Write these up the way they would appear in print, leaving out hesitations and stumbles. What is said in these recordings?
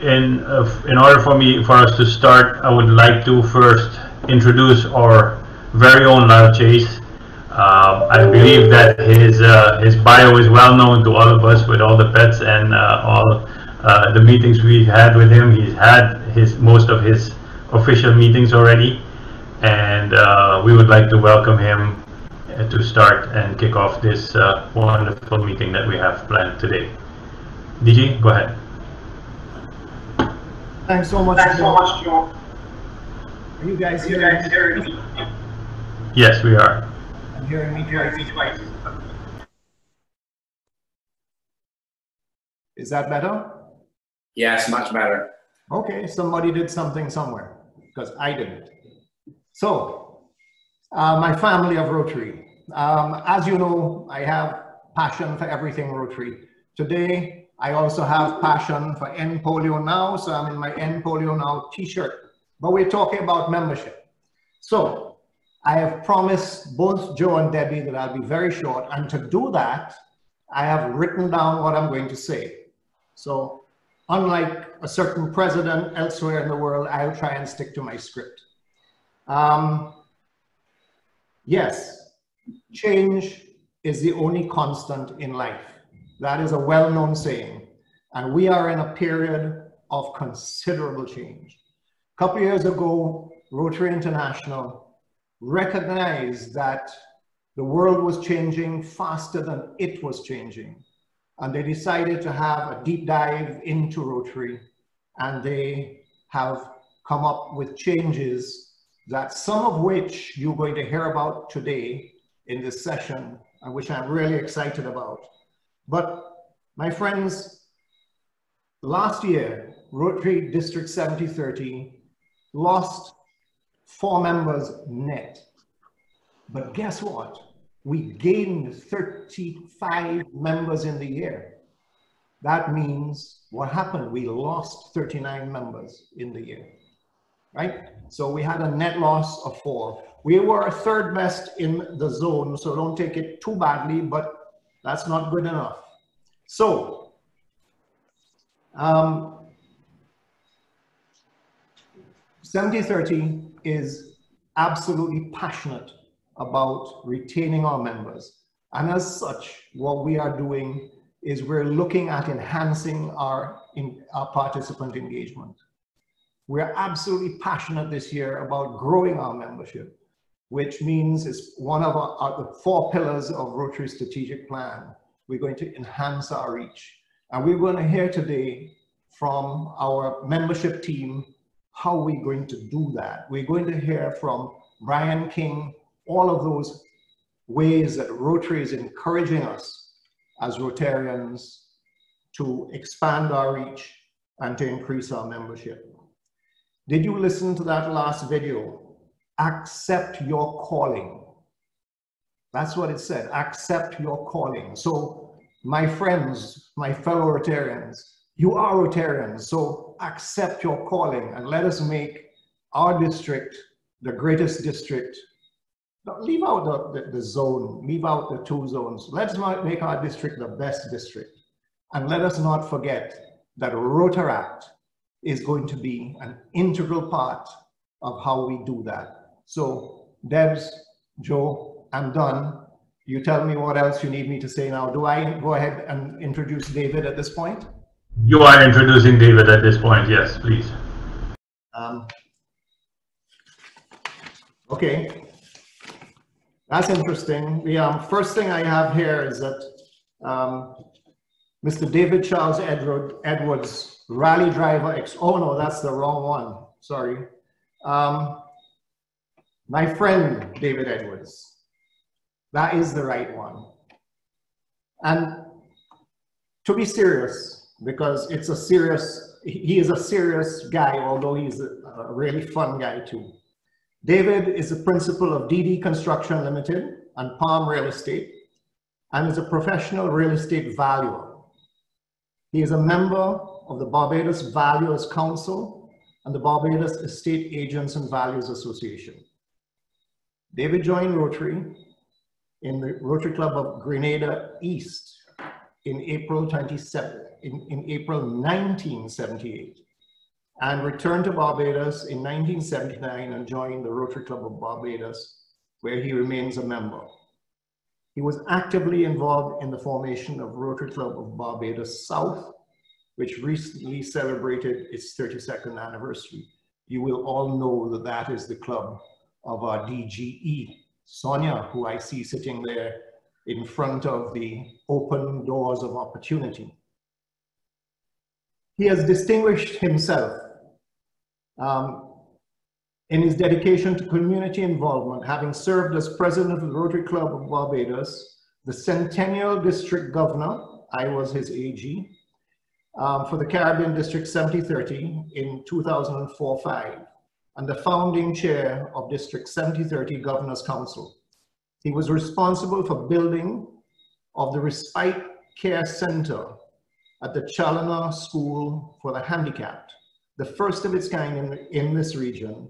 in order for us to start, I would like to first introduce our very own Lisle Chase. I believe that his bio is well known to all of us with all the pets and all the meetings we had with him. He's had most of his official meetings already, and we would like to welcome him to start and kick off this wonderful meeting that we have planned today. DG, go ahead. Thanks so much, Joe. Are you guys hearing me? Yes, we are. I'm hearing me twice. Is that better? Yes, much better. Okay, somebody did something somewhere, because I didn't. So, my family of Rotary. As you know, I have passion for everything Rotary. Today, I also have passion for End Polio Now, so I'm in my End Polio Now t-shirt. But we're talking about membership. So, I have promised both Joe and Debbie that I'll be very short, and to do that, I have written down what I'm going to say. So, unlike a certain president elsewhere in the world, I'll try and stick to my script. Yes, change is the only constant in life. That is a well-known saying. And we are in a period of considerable change. A couple of years ago, Rotary International recognized that the world was changing faster than it was changing. And they decided to have a deep dive into Rotary, and they have come up with changes that some of which you're going to hear about today in this session, and which I'm really excited about. But my friends, last year, Rotary District 7030 lost 4 members net. But guess what? We gained 35 members in the year. That means what happened? We lost 39 members in the year, right? So we had a net loss of 4. We were third best in the zone, so don't take it too badly, but that's not good enough. So, 7030 is absolutely passionate about retaining our members. And as such, what we are doing is we're looking at enhancing our participant engagement. We're absolutely passionate this year about growing our membership, which means it's one of the 4 pillars of Rotary strategic plan. We're going to enhance our reach. And we're going to hear today from our membership team how we're going to do that. We're going to hear from Brian King, all of those ways that Rotary is encouraging us as Rotarians to expand our reach and to increase our membership. Did you listen to that last video? Accept your calling. That's what it said, accept your calling. So my friends, my fellow Rotarians, you are Rotarians, so accept your calling and let us make our district the greatest district. Leave out the zone, leave out the 2 zones. Let's make our district the best district. And let us not forget that Rotaract is going to be an integral part of how we do that. So Debs, Joe, I'm done. You tell me what else you need me to say now. Do I go ahead and introduce David at this point? You are introducing David at this point, yes, please. Okay. That's interesting. The first thing I have here is that Mr. David Charles Edwards, rally driver, oh no, that's the wrong one, sorry. My friend, David Edwards, that is the right one. And to be serious, because it's a serious, he is a serious guy, although he's a really fun guy too. David is the principal of DD Construction Limited and Palm Real Estate, and is a professional real estate valuer. He is a member of the Barbados Valuers Council and the Barbados Estate Agents and Values Association. David joined Rotary in the Rotary Club of Grenada East in April 1978. and returned to Barbados in 1979 and joined the Rotary Club of Barbados, where he remains a member. He was actively involved in the formation of Rotary Club of Barbados South, which recently celebrated its 32nd anniversary. You will all know that that is the club of our DGE, Sonia, who I see sitting there in front of the open doors of opportunity. He has distinguished himself in his dedication to community involvement, having served as president of the Rotary Club of Barbados, the Centennial District Governor, I was his AG, for the Caribbean District 7030 in 2004-05, and the founding chair of District 7030 Governors Council. He was responsible for building of the Respite Care Center at the Challoner School for the Handicapped, the first of its kind in this region,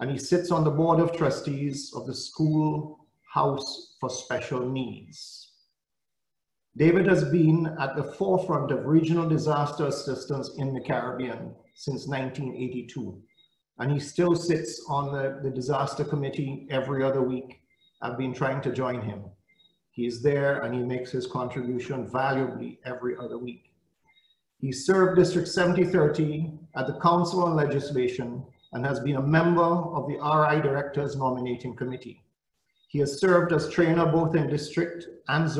and he sits on the board of trustees of the School House for Special Needs. David has been at the forefront of regional disaster assistance in the Caribbean since 1982, and he still sits on the disaster committee every other week. I've been trying to join him. He's there and he makes his contribution valuably every other week. He served District 7030 at the Council on Legislation and has been a member of the RI Directors Nominating Committee. He has served as trainer both in district and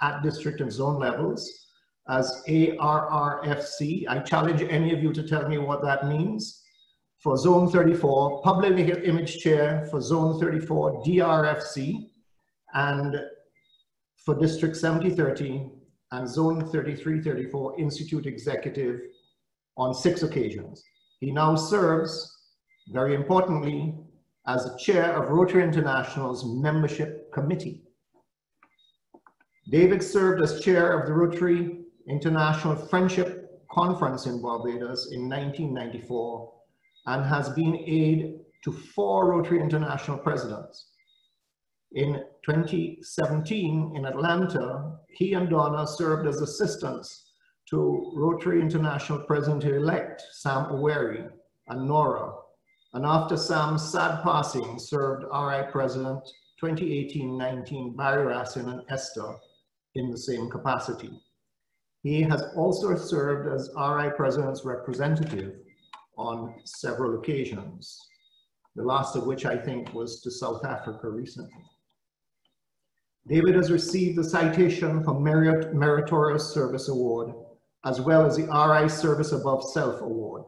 at district and zone levels as ARRFC. I challenge any of you to tell me what that means. For Zone 34, Public Image Chair for Zone 34 DRFC, and for District 7030 and Zone 33-34 Institute Executive on 6 occasions. He now serves, very importantly, as the chair of Rotary International's membership committee. David served as chair of the Rotary International Friendship Conference in Barbados in 1994 and has been aide to 4 Rotary International presidents. In 2017 in Atlanta, he and Donna served as assistants to Rotary International President-elect Sam Oweri and Nora, and after Sam's sad passing, served RI President 2018-19 Barry Rassin and Esther in the same capacity. He has also served as RI President's representative on several occasions, the last of which I think was to South Africa recently. David has received the Citation for Meritorious Service Award, as well as the RI Service Above Self Award.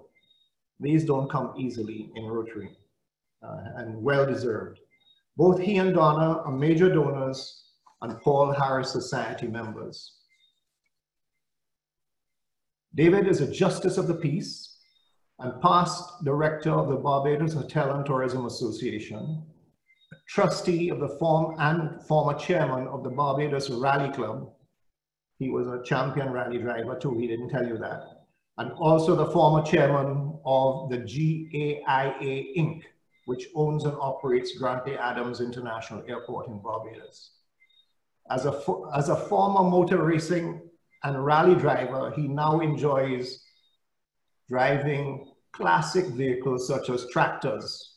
These don't come easily in Rotary, and well deserved. Both he and Donna are major donors and Paul Harris Society members. David is a Justice of the Peace and past director of the Barbados Hotel and Tourism Association, trustee of the former chairman of the Barbados Rally Club. He was a champion rally driver too, he didn't tell you that. And also the former chairman of the GAIA Inc., which owns and operates Grantley Adams International Airport in Barbados. As a former motor racing and rally driver, he now enjoys driving classic vehicles such as tractors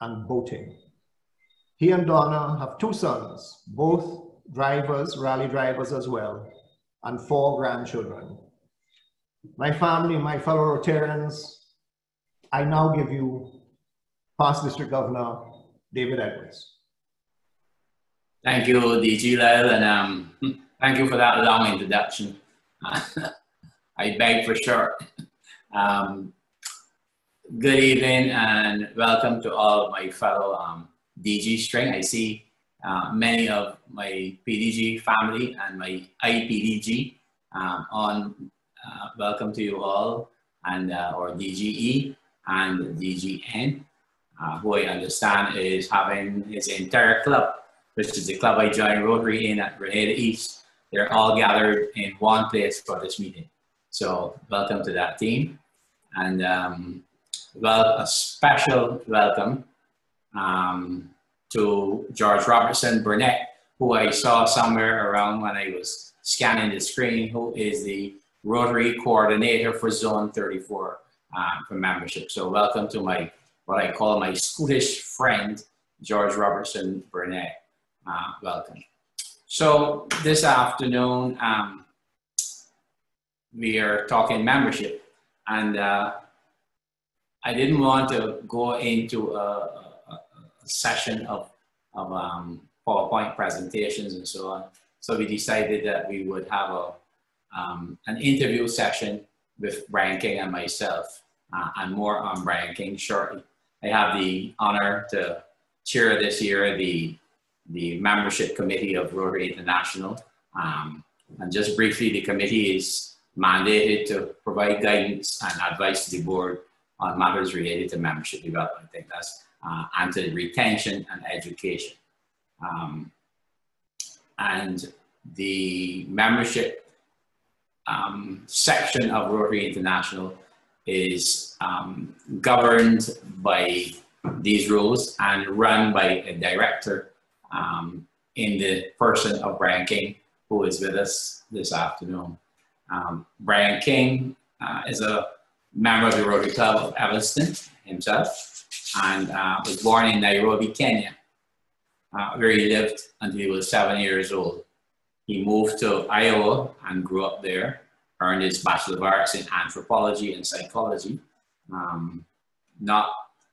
and boating. He and Donna have 2 sons, both drivers, rally drivers as well, and 4 grandchildren. My family, my fellow Rotarians, I now give you past District Governor David Edwards. Thank you, DG Lisle, and thank you for that long introduction. I beg for short. Good evening and welcome to all of my fellow DG string. I see many of my PDG family and my IPDG welcome to you all, and or DGE and DGN, who I understand is having his entire club, which is the club I joined Rotary in at Grenada East. They're all gathered in one place for this meeting. So welcome to that team. And well, a special welcome to George Robertson Burnett, who I saw somewhere around when I was scanning the screen, who is the Rotary Coordinator for Zone 34. for membership. So welcome to my, what I call my Scottish friend, George Robertson Burnett. Welcome. So this afternoon, we are talking membership, and I didn't want to go into a session of PowerPoint presentations and so on. So we decided that we would have an interview session with Brian King and myself, and more on Brian King shortly. I have the honor to chair this year the membership committee of Rotary International. And just briefly, the committee is mandated to provide guidance and advice to the board on matters related to membership development. I think that's and to retention and education. And the membership section of Rotary International is governed by these rules and run by a director in the person of Brian King, who is with us this afternoon. Brian King is a member of the Rotary Club of Evanston himself, and was born in Nairobi, Kenya, where he lived until he was 7 years old. He moved to Iowa and grew up there, earned his Bachelor of Arts in Anthropology and Psychology. Not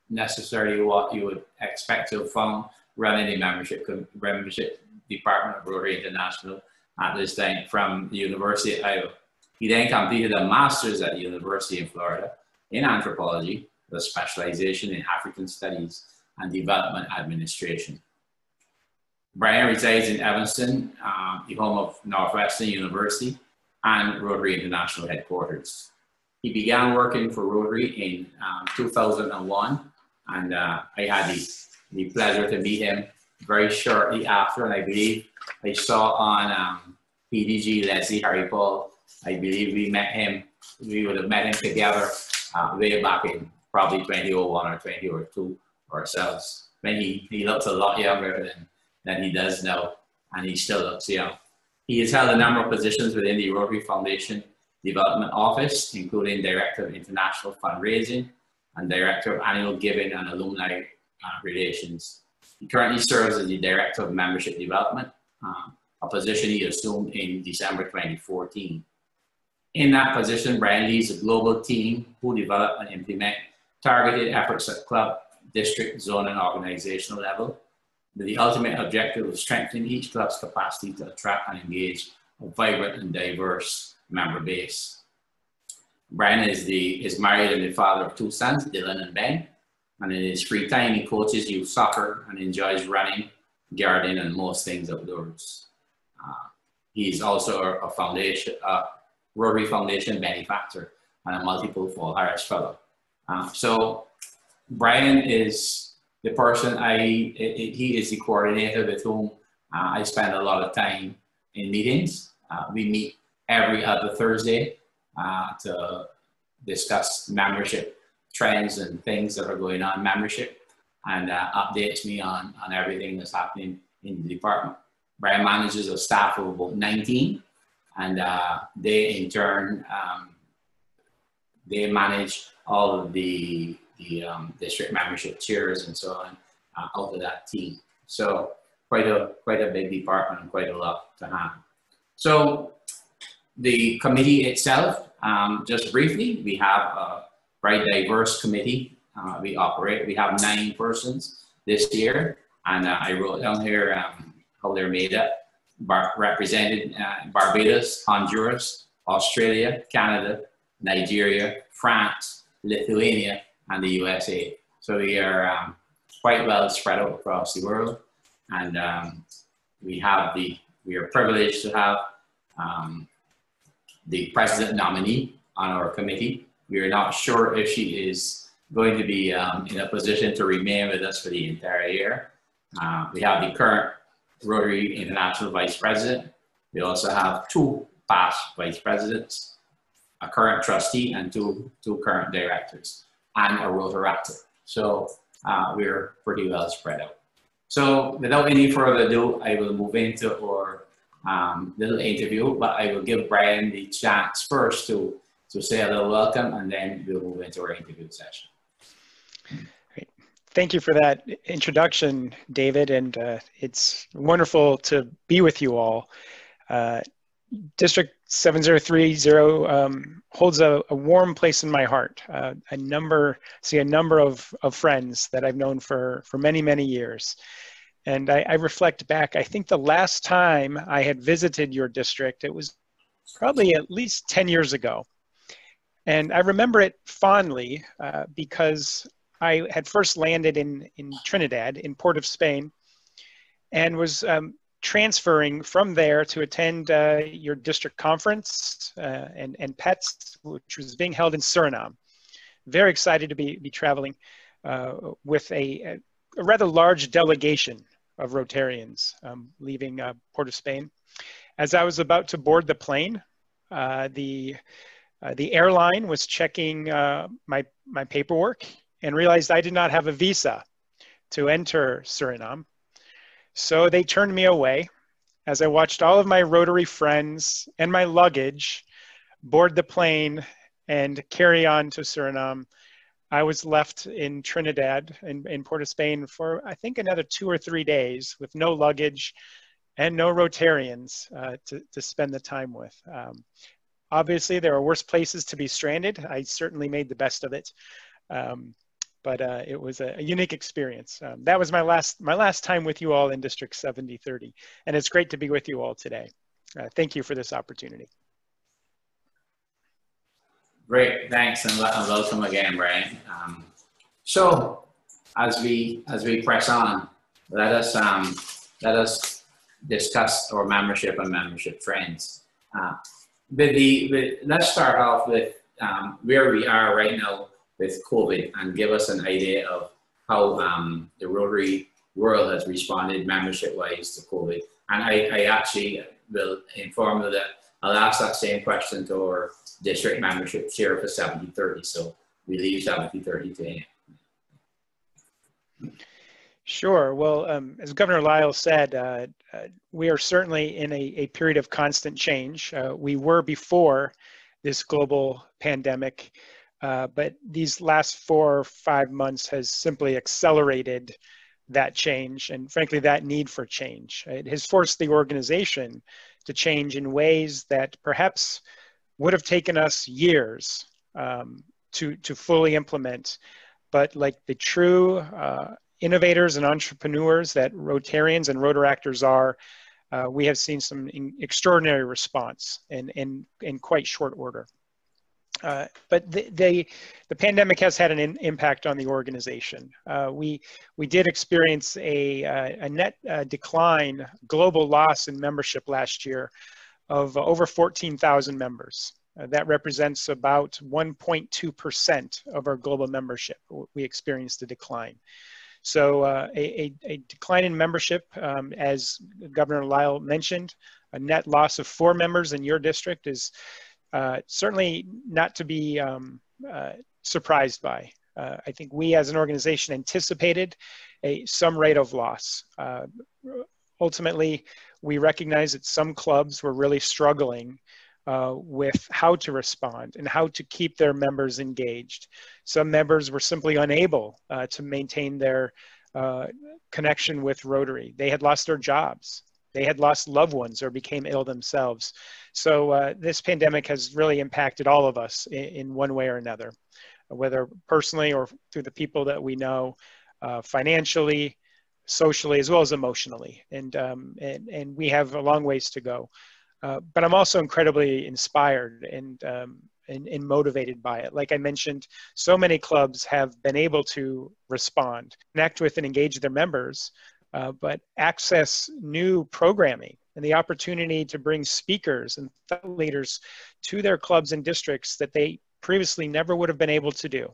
necessarily what you would expect to have found running the membership department of Rotary International at this time from the University of Iowa. He then completed a master's at the University of Florida in anthropology with a specialization in African studies and development administration. Brian resides in Evanston, the home of Northwestern University and Rotary International headquarters. He began working for Rotary in 2001, and I had the pleasure to meet him very shortly after, and I believe I saw on PDG Leslie Harry Paul, I believe we would have met him together way back in probably 2001 or 2002 ourselves, when he looks a lot younger than he does now, and he still looks young. He has held a number of positions within the Rotary Foundation Development Office, including Director of International Fundraising and Director of Annual Giving and Alumni Relations. He currently serves as the Director of Membership Development, a position he assumed in December 2014. In that position, Brian leads a global team who develop and implement targeted efforts at club, district, zone, and organizational level, with the ultimate objective of strengthening each club's capacity to attract and engage a vibrant and diverse member base. Brian is married and the father of two sons, Dylan and Ben, and in his free time he coaches youth soccer and enjoys running, gardening, and most things outdoors. He's also a Rotary Foundation benefactor and a multiple Paul Harris Fellow. So Brian is the person he is the coordinator with whom I spend a lot of time in meetings. We meet every other Thursday to discuss membership trends and things that are going on in membership, and updates me on everything that's happening in the department. Brian manages a staff of about 19, and they in turn, they manage all of the district membership chairs and so on out of that team. So quite a big department and quite a lot to have. So the committee itself, just briefly, we have a very diverse committee. We have 9 persons this year, and I wrote down here how they're made up. Represented Barbados, Honduras, Australia, Canada, Nigeria, France, Lithuania, and the USA. So we are quite well spread out across the world, and we are privileged to have the president nominee on our committee. We are not sure if she is going to be in a position to remain with us for the entire year. We have the current Rotary International Vice President. We also have 2 past Vice Presidents, a current trustee, and two current directors, and a Rotaractor. So we're pretty well spread out. So without any further ado, I will move into our little interview, but I will give Brian the chance first to to say a little welcome, and then we'll move into our interview session. Great. Thank you for that introduction, David, and it's wonderful to be with you all. District 7030 holds a warm place in my heart. A number of friends that I've known for many, many years. And I reflect back, I think the last time I had visited your district, it was probably at least 10 years ago. And I remember it fondly because I had first landed in Trinidad, in Port of Spain, and was transferring from there to attend your district conference and PETS, which was being held in Suriname. Very excited to be traveling with a rather large delegation of Rotarians leaving Port of Spain. As I was about to board the plane, the airline was checking my paperwork and realized I did not have a visa to enter Suriname. So they turned me away as I watched all of my Rotary friends and my luggage board the plane and carry on to Suriname. I was left in Trinidad, in Port of Spain, for I think another 2 or 3 days with no luggage and no Rotarians to spend the time with. Obviously, there are worse places to be stranded. I certainly made the best of it. But it was a unique experience. That was my last time with you all in District 7030, and it's great to be with you all today. Thank you for this opportunity. Great, thanks, and welcome again, Brian. So, as we press on, let us discuss our membership and membership trends. Let's start off with where we are right now with COVID, and give us an idea of how the Rotary world has responded membership-wise to COVID. And I actually will inform you that I'll ask that same question to our district membership chair for 7030. So we leave 7030 to him. Sure. Well, as Governor Lisle said, we are certainly in a period of constant change. We were before this global pandemic. But these last 4 or 5 months has simply accelerated that change, and frankly, that need for change. It has forced the organization to change in ways that perhaps would have taken us years to fully implement. But like the true innovators and entrepreneurs that Rotarians and Rotaractors are, we have seen some extraordinary response in quite short order. But the pandemic has had an impact on the organization. We did experience a net decline, global loss in membership last year of over 14,000 members. That represents about 1.2% of our global membership. We experienced a decline. So a decline in membership, as Governor Lisle mentioned, a net loss of 4 members in your district is certainly not to be surprised by. I think we as an organization anticipated some rate of loss. Ultimately, we recognize that some clubs were really struggling with how to respond and how to keep their members engaged. Some members were simply unable to maintain their connection with Rotary. They had lost their jobs. They had lost loved ones or became ill themselves. So this pandemic has really impacted all of us in one way or another, whether personally or through the people that we know, financially, socially, as well as emotionally. And we have a long ways to go. But I'm also incredibly inspired and motivated by it. Like I mentioned, so many clubs have been able to respond, connect with and engage their members, but access new programming and the opportunity to bring speakers and thought leaders to their clubs and districts that they previously never would have been able to do.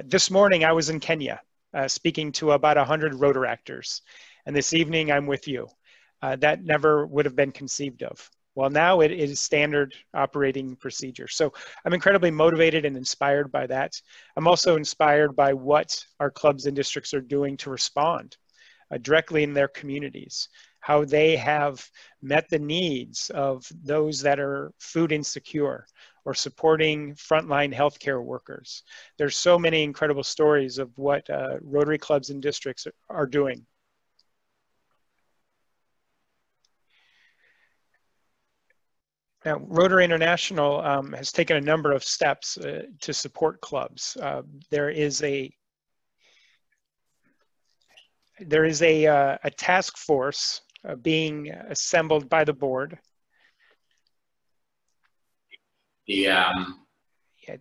This morning, I was in Kenya speaking to about 100 Rotaractors, and this evening I'm with you. That never would have been conceived of. Well, now it is standard operating procedure. So I'm incredibly motivated and inspired by that. I'm also inspired by what our clubs and districts are doing to respond directly in their communities. how they have met the needs of those that are food insecure or supporting frontline healthcare workers. There's so many incredible stories of what Rotary clubs and districts are doing. Now, Rotary International has taken a number of steps to support clubs. There is a task force being assembled by the board. I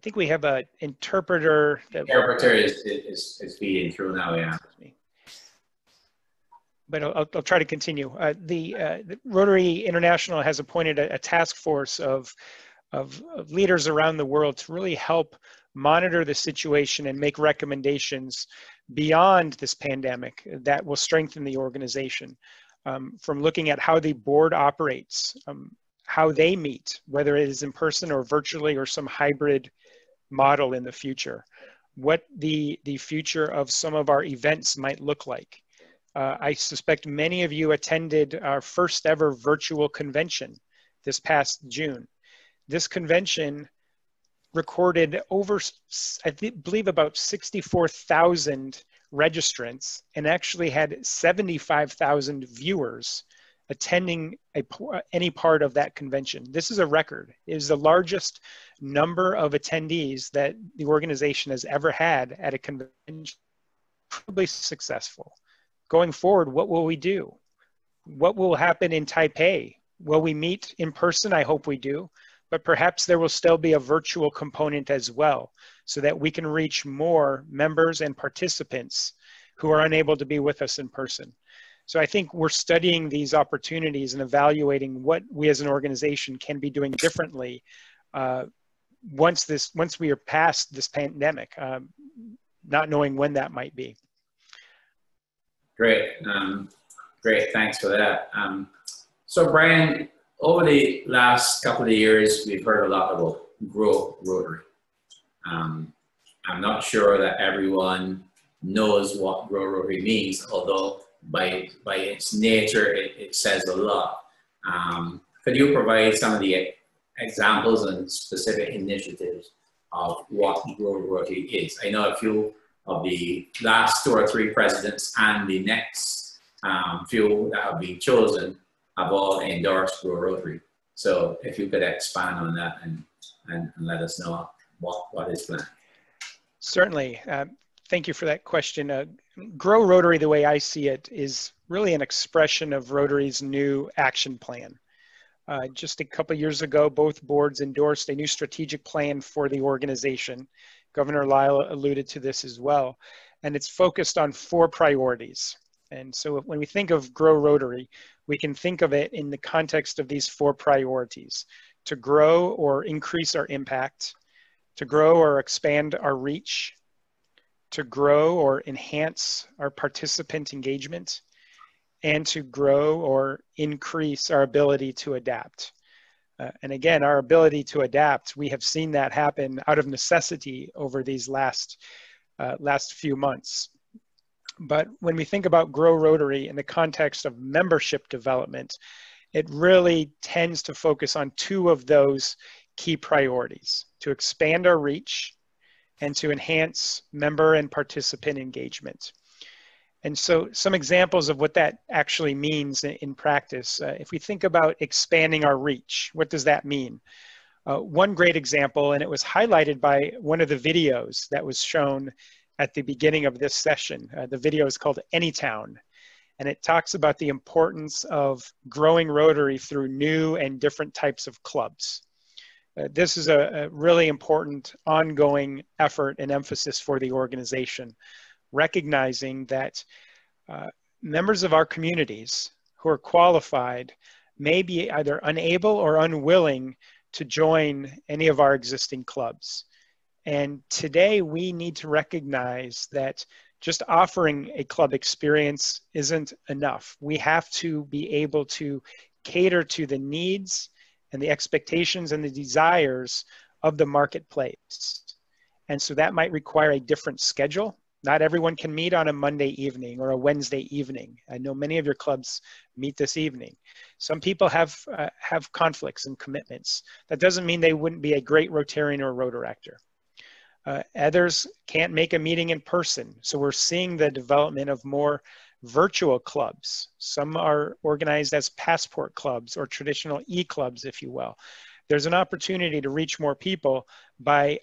think we have an interpreter. Interpreter is feeding through now, yeah. But I'll try to continue. The Rotary International has appointed a task force of leaders around the world to really help monitor the situation and make recommendations beyond this pandemic that will strengthen the organization. From looking at how the board operates, how they meet, whether it is in person or virtually or some hybrid model in the future, what the future of some of our events might look like. I suspect many of you attended our first ever virtual convention this past June. This convention recorded over, I believe, about 64,000 registrants and actually had 75,000 viewers attending any part of that convention. This is a record. It is the largest number of attendees that the organization has ever had at a convention. Incredibly successful. Going forward, what will we do? What will happen in Taipei? Will we meet in person? I hope we do. But perhaps there will still be a virtual component as well, so that we can reach more members and participants who are unable to be with us in person. So I think we're studying these opportunities and evaluating what we as an organization can be doing differently once we are past this pandemic, not knowing when that might be. Great, great, thanks for that. So Brian, over the last couple of years, we've heard a lot about Grow Rotary. I'm not sure that everyone knows what Grow Rotary means, although by its nature, it says a lot. Could you provide some of the examples and specific initiatives of what Grow Rotary is? I know a few of the last 2 or 3 presidents and the next few that have been chosen have all endorsed Grow Rotary. So if you could expand on that and let us know what is planned. Certainly. Thank you for that question. Grow Rotary, the way I see it, is really an expression of Rotary's new action plan. Just a couple of years ago, both boards endorsed a new strategic plan for the organization. Governor Lisle alluded to this as well. And it's focused on 4 priorities. And so when we think of Grow Rotary, we can think of it in the context of these 4 priorities: to grow or increase our impact, to grow or expand our reach, to grow or enhance our participant engagement, and to grow or increase our ability to adapt. And again, our ability to adapt, we have seen that happen out of necessity over these last few months. But when we think about Grow Rotary in the context of membership development, it really tends to focus on 2 of those key priorities: to expand our reach and to enhance member and participant engagement. And so some examples of what that actually means in practice. If we think about expanding our reach, what does that mean? One great example, and it was highlighted by one of the videos that was shown at the beginning of this session. The video is called Anytown, and it talks about the importance of growing Rotary through new and different types of clubs. This is a really important ongoing effort and emphasis for the organization, recognizing that members of our communities who are qualified may be either unable or unwilling to join any of our existing clubs. And today we need to recognize that just offering a club experience isn't enough. We have to be able to cater to the needs and the expectations and the desires of the marketplace. And so that might require a different schedule. Not everyone can meet on a Monday evening or a Wednesday evening. I know many of your clubs meet this evening. Some people have conflicts and commitments. That doesn't mean they wouldn't be a great Rotarian or Rotaractor. Others can't make a meeting in person. So we're seeing the development of more virtual clubs. Some are organized as passport clubs or traditional e-clubs, if you will. There's an opportunity to reach more people by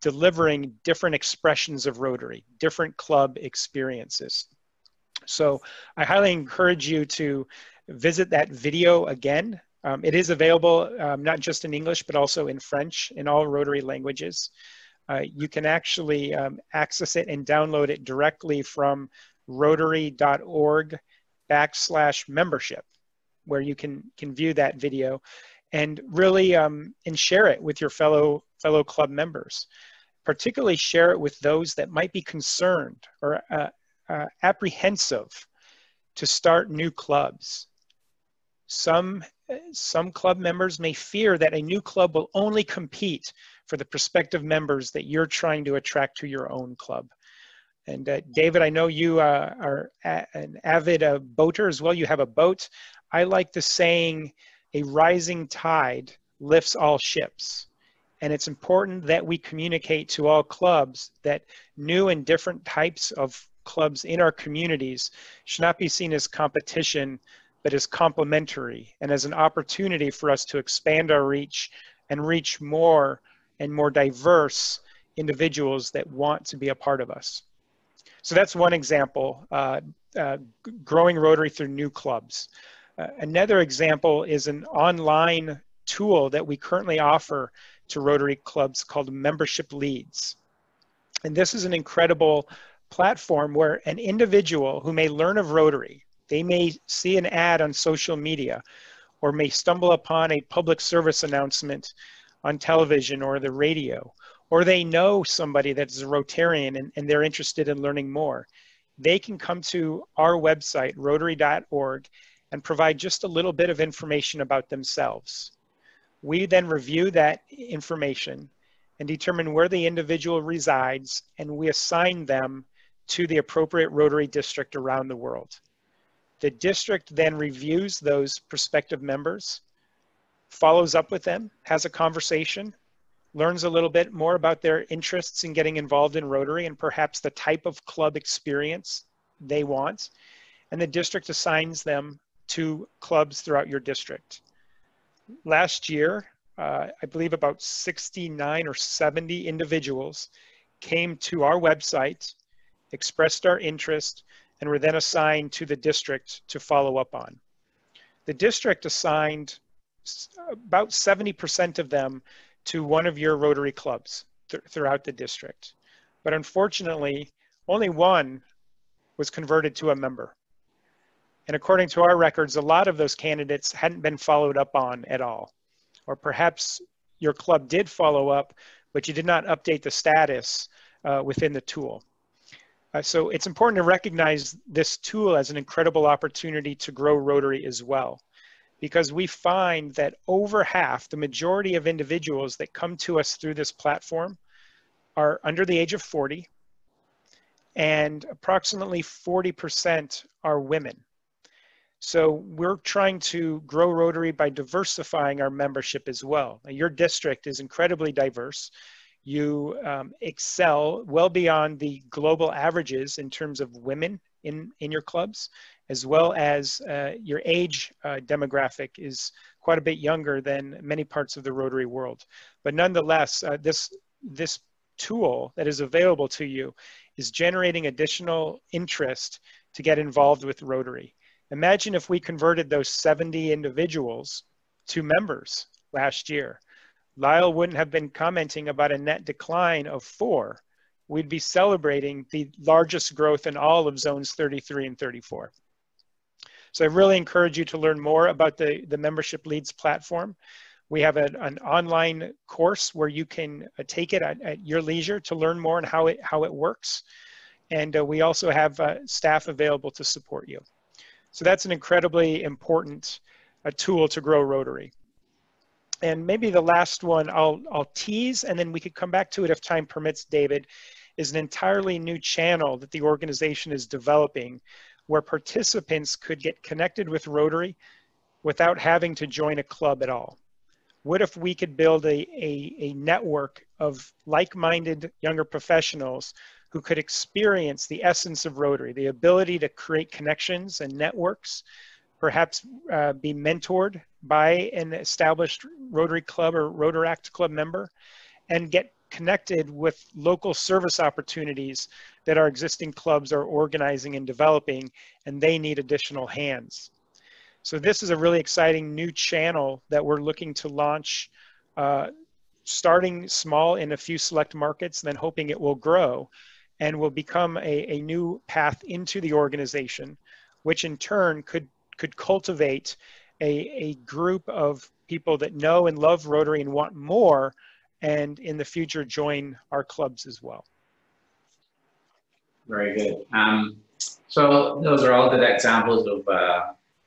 delivering different expressions of Rotary, different club experiences. So I highly encourage you to visit that video again. It is available not just in English, but also in French, in all Rotary languages. You can actually access it and download it directly from rotary.org/membership, where you can view that video and really and share it with your fellow club members. Particularly share it with those that might be concerned or apprehensive to start new clubs. Some club members may fear that a new club will only compete for the prospective members that you're trying to attract to your own club. And David, I know you are an avid boater as well. You have a boat. I like the saying, a rising tide lifts all ships. And it's important that we communicate to all clubs that new and different types of clubs in our communities should not be seen as competition, but as complementary and as an opportunity for us to expand our reach and reach more and more diverse individuals that want to be a part of us. So that's one example, growing Rotary through new clubs. Another example is an online tool that we currently offer to Rotary clubs called Membership Leads. And this is an incredible platform where an individual who may learn of Rotary, they may see an ad on social media or may stumble upon a public service announcement on television or the radio, or they know somebody that's a Rotarian and they're interested in learning more. They can come to our website, rotary.org, and provide just a little bit of information about themselves. We then review that information and determine where the individual resides, and we assign them to the appropriate Rotary district around the world. The district then reviews those prospective members, follows up with them, has a conversation, learns a little bit more about their interests in getting involved in Rotary and perhaps the type of club experience they want, and the district assigns them to clubs throughout your district. Last year, I believe about 69 or 70 individuals came to our website, expressed our interest, and were then assigned to the district to follow up on. The district assigned about 70% of them to one of your Rotary clubs throughout the district. But unfortunately, only one was converted to a member. And according to our records, a lot of those candidates hadn't been followed up on at all. Or perhaps your club did follow up, but you did not update the status within the tool. So it's important to recognize this tool as an incredible opportunity to grow Rotary as well, because we find that over half, the majority of individuals that come to us through this platform are under the age of 40, and approximately 40% are women. So we're trying to grow Rotary by diversifying our membership as well. Now, your district is incredibly diverse. You excel well beyond the global averages in terms of women in your clubs, as well as your age demographic is quite a bit younger than many parts of the Rotary world. But nonetheless, this tool that is available to you is generating additional interest to get involved with Rotary. Imagine if we converted those 70 individuals to members last year. Lisle wouldn't have been commenting about a net decline of 4. We'd be celebrating the largest growth in all of zones 33 and 34. So I really encourage you to learn more about the Membership Leads platform. We have an online course where you can take it at your leisure to learn more on how it works. And we also have staff available to support you. So that's an incredibly important tool to grow Rotary. And maybe the last one I'll tease, and then we could come back to it if time permits, David, is an entirely new channel that the organization is developing where participants could get connected with Rotary without having to join a club at all. What if we could build a network of like-minded younger professionals who could experience the essence of Rotary, the ability to create connections and networks, perhaps be mentored by an established Rotary Club or Rotaract Club member, and get connected with local service opportunities that our existing clubs are organizing and developing, and they need additional hands. So this is a really exciting new channel that we're looking to launch, starting small in a few select markets, then hoping it will grow and will become a new path into the organization, which in turn could cultivate a group of people that know and love Rotary and want more, and in the future join our clubs as well. Very good. So those are all good examples of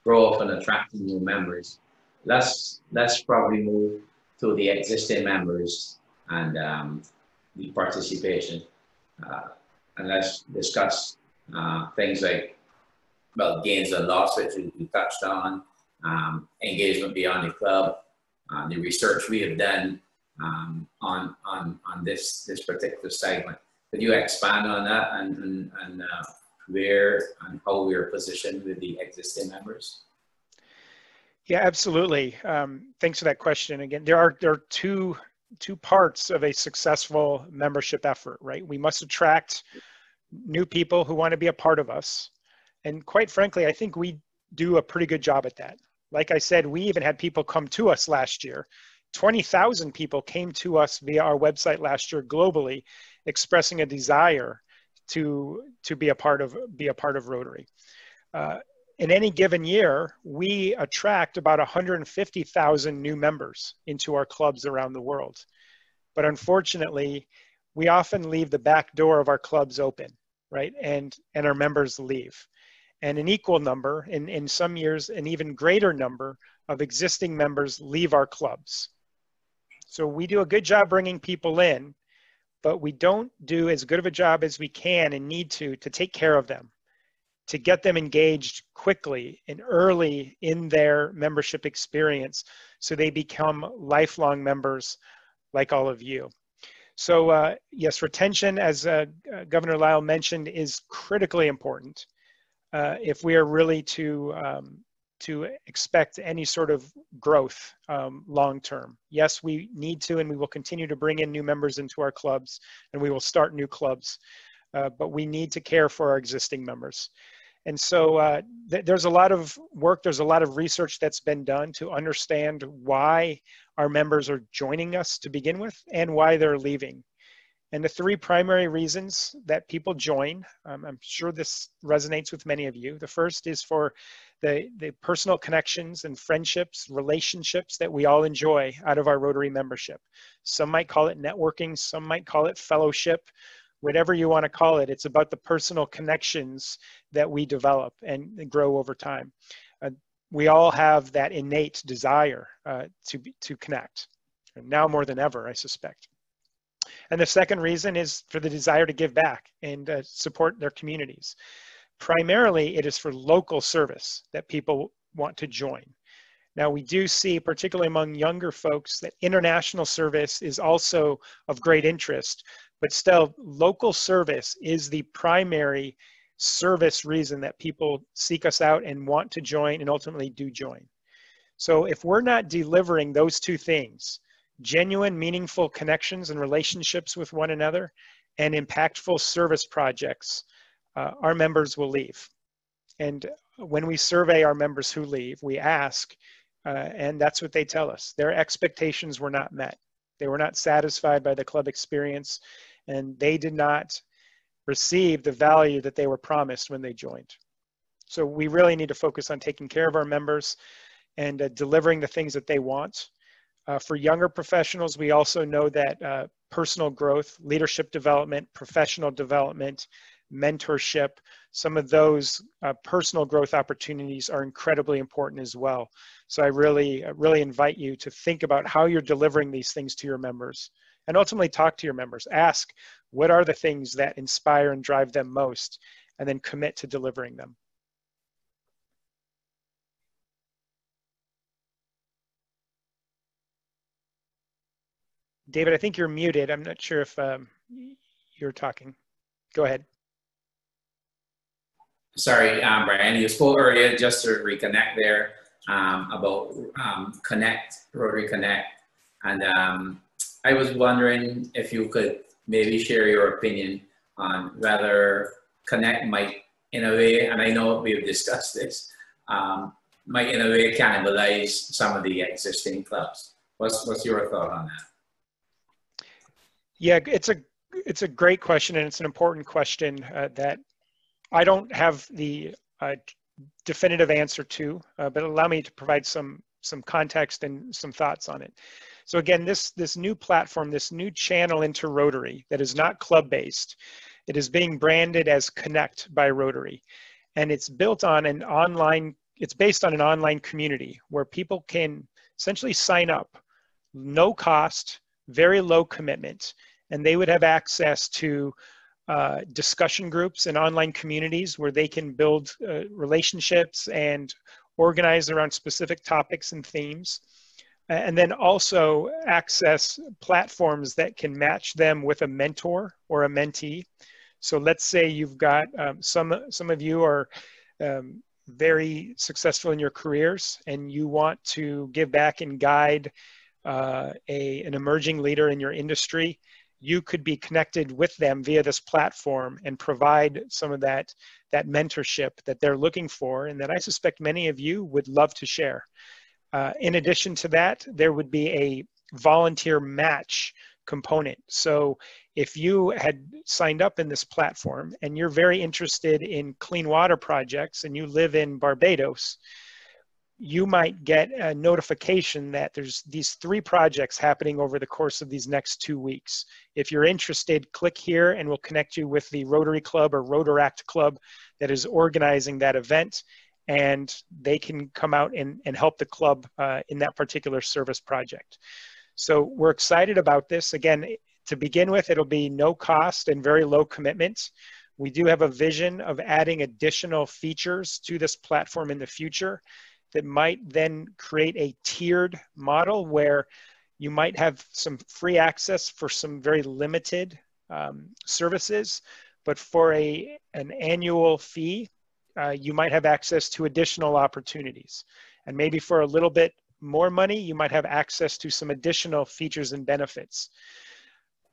growth and attracting new members. Let's probably move to the existing members and the participation. And let's discuss things like, well, gains and loss, which we touched on, engagement beyond the club, the research we have done on this particular segment. Could you expand on that and where and how we are positioned with the existing members? Yeah, absolutely. Thanks for that question. Again, there are two parts of a successful membership effort, right? We must attract new people who want to be a part of us. And quite frankly, I think we do a pretty good job at that. Like I said, we even had people come to us last year. 20,000 people came to us via our website last year globally, expressing a desire to be a part of Rotary. In any given year, we attract about 150,000 new members into our clubs around the world. But unfortunately, we often leave the back door of our clubs open, right? And our members leave. And an equal number, in some years, an even greater number of existing members leave our clubs. So we do a good job bringing people in, but we don't do as good of a job as we can and need to take care of them, to get them engaged quickly and early in their membership experience so they become lifelong members like all of you. So yes, retention, as Governor Lisle mentioned, is critically important if we are really to expect any sort of growth long term. Yes, we need to, and we will continue to bring in new members into our clubs, and we will start new clubs, but we need to care for our existing members. And so there's a lot of work, there's a lot of research that's been done to understand why our members are joining us to begin with and why they're leaving. And the three primary reasons that people join, I'm sure this resonates with many of you. The first is for the personal connections and friendships, relationships that we all enjoy out of our Rotary membership. Some might call it networking, some might call it fellowship, whatever you want to call it. It's about the personal connections that we develop and grow over time. We all have that innate desire to connect, and now more than ever, I suspect. And the second reason is for the desire to give back and support their communities. Primarily, it is for local service that people want to join. Now, we do see, particularly among younger folks, that international service is also of great interest, but still, local service is the primary service reason that people seek us out and want to join and ultimately do join. So if we're not delivering those two things, genuine, meaningful connections and relationships with one another, and impactful service projects, our members will leave. And when we survey our members who leave, we ask, and that's what they tell us. Their expectations were not met. They were not satisfied by the club experience, and they did not receive the value that they were promised when they joined. So we really need to focus on taking care of our members and delivering the things that they want. For younger professionals, we also know that personal growth, leadership development, professional development, mentorship, some of those personal growth opportunities are incredibly important as well. So I really invite you to think about how you're delivering these things to your members and ultimately talk to your members. Ask, what are the things that inspire and drive them most, and then commit to delivering them. David, I think you're muted. I'm not sure if you're talking. Go ahead. Sorry, Brian, you spoke earlier, just to reconnect there, about Rotary Connect. And I was wondering if you could maybe share your opinion on whether Connect might, in a way, and I know we've discussed this, might in a way cannibalize some of the existing clubs. What's your thought on that? Yeah, it's a great question, and it's an important question that I don't have the definitive answer to, but allow me to provide some context and some thoughts on it. So again, this new platform, this new channel into Rotary that is not club-based, it is being branded as Connect by Rotary, and it's built on an online. It's based on an online community where people can essentially sign up, no cost, very low commitment, and they would have access to discussion groups and online communities where they can build relationships and organize around specific topics and themes, and then also access platforms that can match them with a mentor or a mentee. So let's say you've got some of you are very successful in your careers and you want to give back and guide an emerging leader in your industry. You could be connected with them via this platform and provide some of that mentorship that they're looking for, and that I suspect many of you would love to share. In addition to that, there would be a volunteer match component. So if you had signed up in this platform and you're very interested in clean water projects and you live in Barbados, you might get a notification that there's these 3 projects happening over the course of these next 2 weeks. If you're interested, click here and we'll connect you with the Rotary Club or Rotaract Club that is organizing that event, and they can come out and help the club in that particular service project. So we're excited about this. Again, to begin with, it'll be no cost and very low commitment. We do have a vision of adding additional features to this platform in the future that might then create a tiered model where you might have some free access for some very limited services, but for an annual fee, you might have access to additional opportunities. And maybe for a little bit more money, you might have access to some additional features and benefits.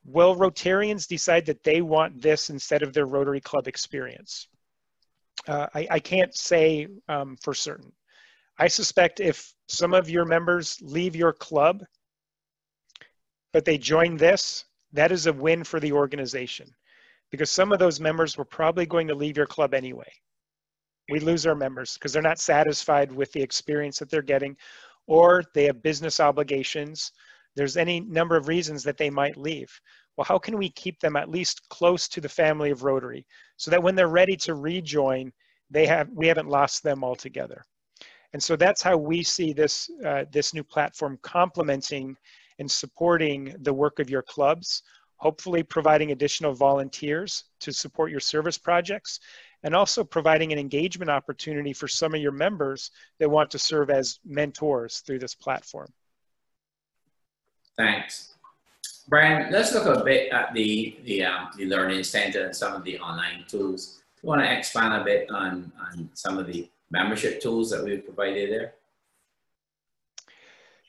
Will Rotarians decide that they want this instead of their Rotary Club experience? I can't say for certain. I suspect if some of your members leave your club, but they join this, that is a win for the organization, because some of those members were probably going to leave your club anyway. We lose our members because they're not satisfied with the experience that they're getting, or they have business obligations. There's any number of reasons that they might leave. Well, how can we keep them at least close to the family of Rotary so that when they're ready to rejoin, we haven't lost them altogether? And so that's how we see this, this new platform complementing and supporting the work of your clubs, hopefully providing additional volunteers to support your service projects, and also providing an engagement opportunity for some of your members that want to serve as mentors through this platform. Thanks. Brian, let's look a bit at the Learning Center and some of the online tools. You want to expand a bit on some of the membership tools that we've provided there?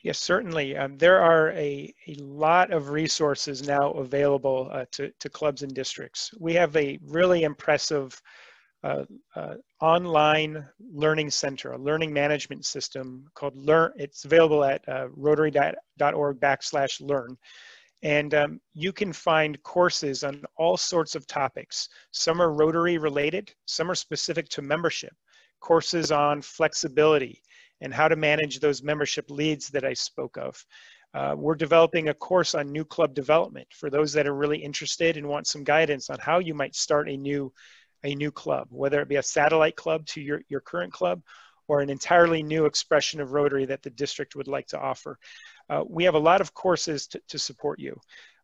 Yes, certainly. There are a lot of resources now available to clubs and districts. We have a really impressive online learning center, a learning management system called Learn. It's available at rotary.org/learn. And you can find courses on all sorts of topics. Some are Rotary related, some are specific to membership. Courses on flexibility and how to manage those membership leads that I spoke of. We're developing a course on new club development for those that are really interested and want some guidance on how you might start a new club, whether it be a satellite club to your current club or an entirely new expression of Rotary that the district would like to offer. We have a lot of courses to support you.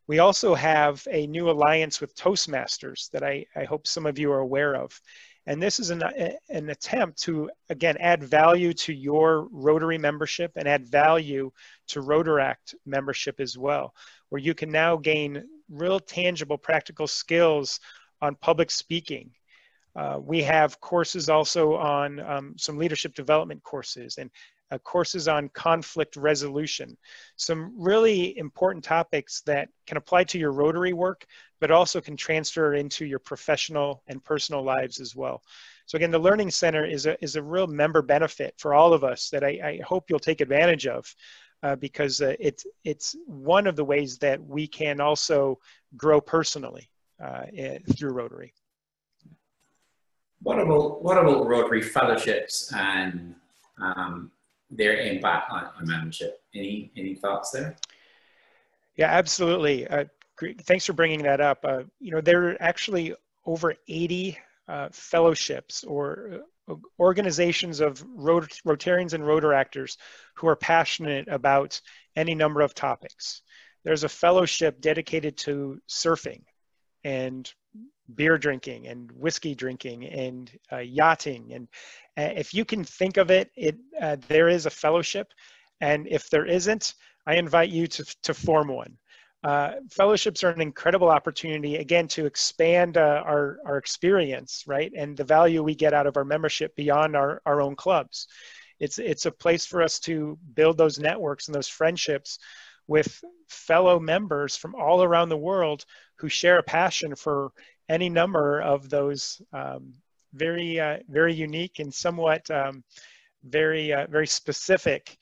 We also have a new alliance with Toastmasters that I hope some of you are aware of. And this is an attempt to, again, add value to your Rotary membership and add value to Rotaract membership as well, where you can now gain real tangible practical skills on public speaking. We have courses also on some leadership development courses and courses on conflict resolution. Some really important topics that can apply to your Rotary work, but also can transfer into your professional and personal lives as well. So again, the Learning Center is a real member benefit for all of us that I hope you'll take advantage of, because it's one of the ways that we can also grow personally through Rotary. What about Rotary fellowships and their impact on membership? Any thoughts there? Yeah, absolutely. Thanks for bringing that up. You know, there are actually over 80 fellowships or organizations of Rotarians and Rotaractors who are passionate about any number of topics. There's a fellowship dedicated to surfing and beer drinking and whiskey drinking and yachting. And if you can think of it, there is a fellowship. And if there isn't, I invite you to form one. Fellowships are an incredible opportunity, again, to expand our experience, right? And the value we get out of our membership beyond our own clubs. It's a place for us to build those networks and those friendships with fellow members from all around the world who share a passion for any number of those very unique and somewhat very specific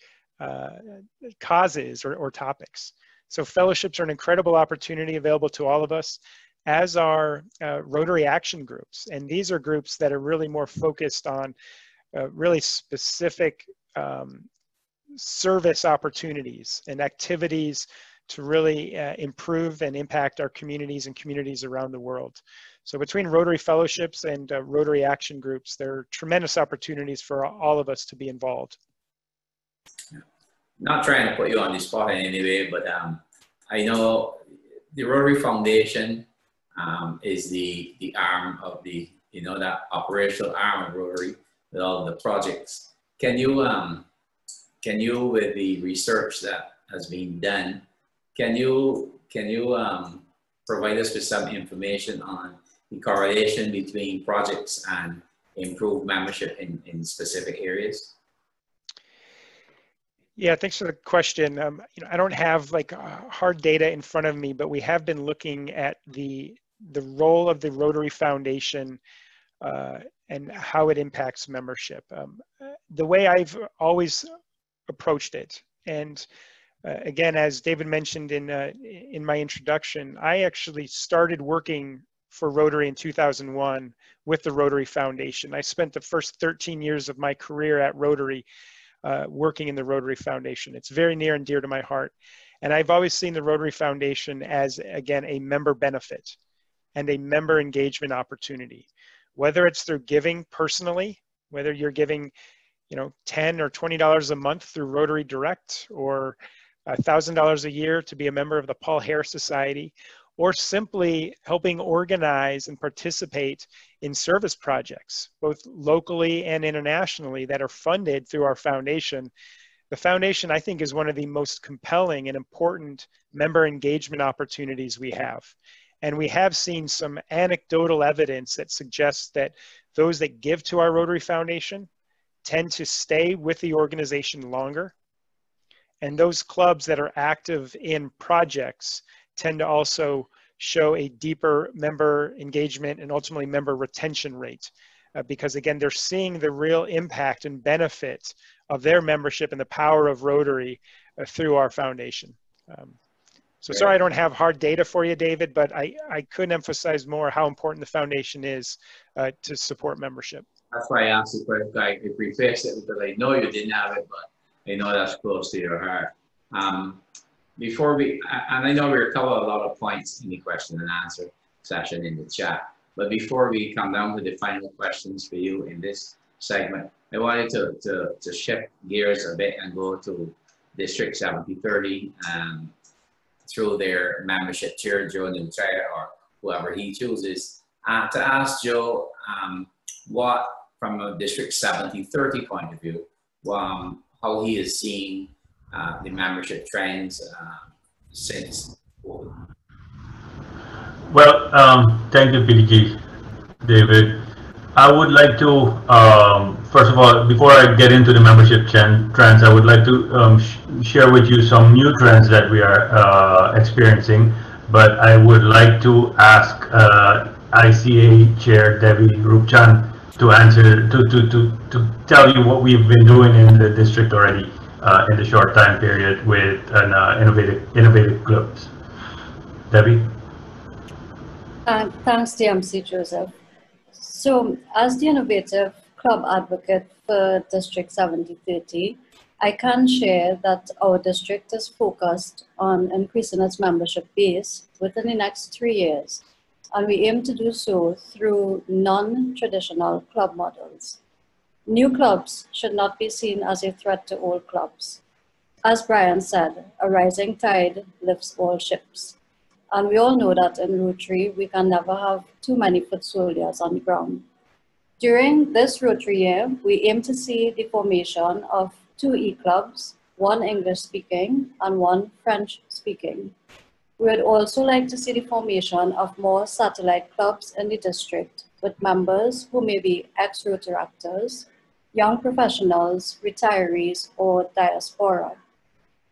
causes or topics. So fellowships are an incredible opportunity available to all of us, as are Rotary action groups. And these are groups that are really more focused on really specific service opportunities and activities to really improve and impact our communities and communities around the world. So between Rotary fellowships and Rotary action groups, there are tremendous opportunities for all of us to be involved. Not trying to put you on the spot in any way, but I know the Rotary Foundation is the arm of the, you know, that operational arm of Rotary with all of the projects. Can you, with the research that has been done, can you provide us with some information on the correlation between projects and improved membership in specific areas? Yeah, thanks for the question. You know, I don't have like hard data in front of me, but we have been looking at the role of the Rotary Foundation and how it impacts membership. The way I've always approached it, and again, as David mentioned in my introduction, I actually started working for Rotary in 2001 with the Rotary Foundation. I spent the first 13 years of my career at Rotary working in the Rotary Foundation. It's very near and dear to my heart. And I've always seen the Rotary Foundation as, again, a member benefit and a member engagement opportunity. Whether it's through giving personally, whether you're giving, you know, $10 or $20 a month through Rotary Direct, or $1,000 a year to be a member of the Paul Harris Society, or simply helping organize and participate in service projects, both locally and internationally, that are funded through our foundation. The foundation, I think, is one of the most compelling and important member engagement opportunities we have. And we have seen some anecdotal evidence that suggests that those that give to our Rotary Foundation tend to stay with the organization longer. And those clubs that are active in projects tend to also show a deeper member engagement and ultimately member retention rate, because again, they're seeing the real impact and benefit of their membership and the power of Rotary through our foundation. So sorry I don't have hard data for you, David, but I couldn't emphasize more how important the foundation is to support membership. That's why I asked the question. I prefaced it because I know you didn't have it, but I know that's close to your heart. Before we, and I know we're covering a lot of points in the question and answer session in the chat, but before we come down to the final questions for you in this segment, I wanted to shift gears a bit and go to District 7030 through their membership chair, Joe Nutria, or whoever he chooses, to ask Joe what, from a District 70-30 point of view, how he is seeing the membership trends since COVID. Well, thank you, PDG, David. I would like to, first of all, before I get into the membership trends, I would like to share with you some new trends that we are experiencing. But I would like to ask ICA Chair Debbie Roopchand to answer, to tell you what we've been doing in the district already in the short time period with an innovative clubs. Debbie? Thanks, DMC Joseph. So, as the innovative club advocate for District 70-30, I can share that our district is focused on increasing its membership base within the next 3 years, and we aim to do so through non-traditional club models. New clubs should not be seen as a threat to old clubs. As Brian said, a rising tide lifts all ships. And we all know that in Rotary, we can never have too many foot soldiers on the ground. During this Rotary year, we aim to see the formation of 2 E-clubs, 1 English-speaking and 1 French-speaking. We would also like to see the formation of more satellite clubs in the district with members who may be ex-Rotaractors, young professionals, retirees, or diaspora.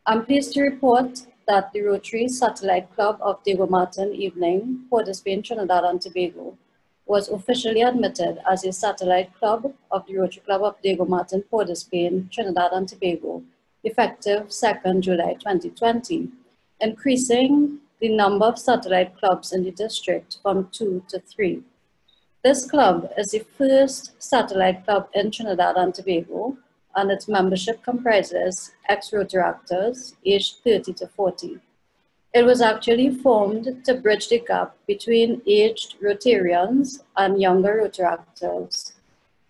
I'm pleased to report that the Rotary Satellite Club of Diego Martin Evening, Port of Spain, Trinidad and Tobago, was officially admitted as a satellite club of the Rotary Club of Diego Martin, Port of Spain, Trinidad and Tobago, effective 2nd July 2020, increasing the number of satellite clubs in the district from 2 to 3. This club is the first satellite club in Trinidad and Tobago, and its membership comprises ex-Rotaractors aged 30 to 40. It was actually formed to bridge the gap between aged Rotarians and younger Rotaractors,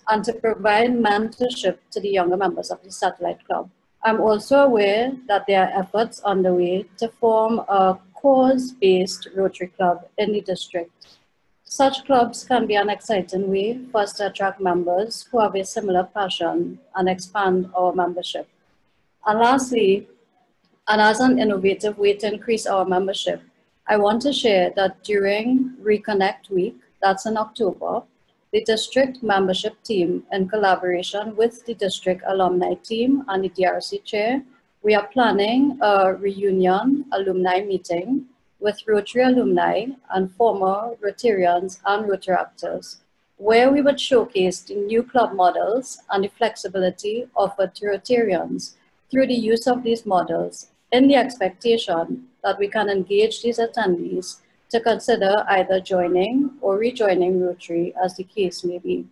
and to provide mentorship to the younger members of the satellite club. I'm also aware that there are efforts underway to form a cause-based Rotary club in the district. Such clubs can be an exciting way for us to attract members who have a similar passion and expand our membership. And lastly, and as an innovative way to increase our membership, I want to share that during Reconnect Week, that's in October, the district membership team, in collaboration with the district alumni team and the DRC chair, we are planning a reunion alumni meeting with Rotary alumni and former Rotarians and Rotaractors, where we would showcase the new club models and the flexibility offered to Rotarians through the use of these models, in the expectation that we can engage these attendees to consider either joining or rejoining Rotary, as the case may be.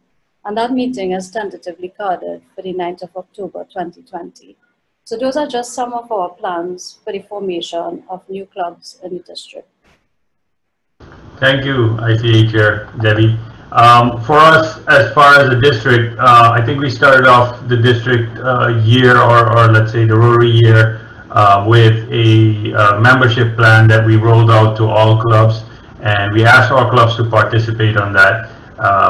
And that meeting is tentatively carded for the 9th of October 2020. So those are just some of our plans for the formation of new clubs in the district. Thank you, ICA Chair Debbie. For us, as far as the district, I think we started off the district year, or let's say the Rotary year, with a membership plan that we rolled out to all clubs, and we asked all clubs to participate on that.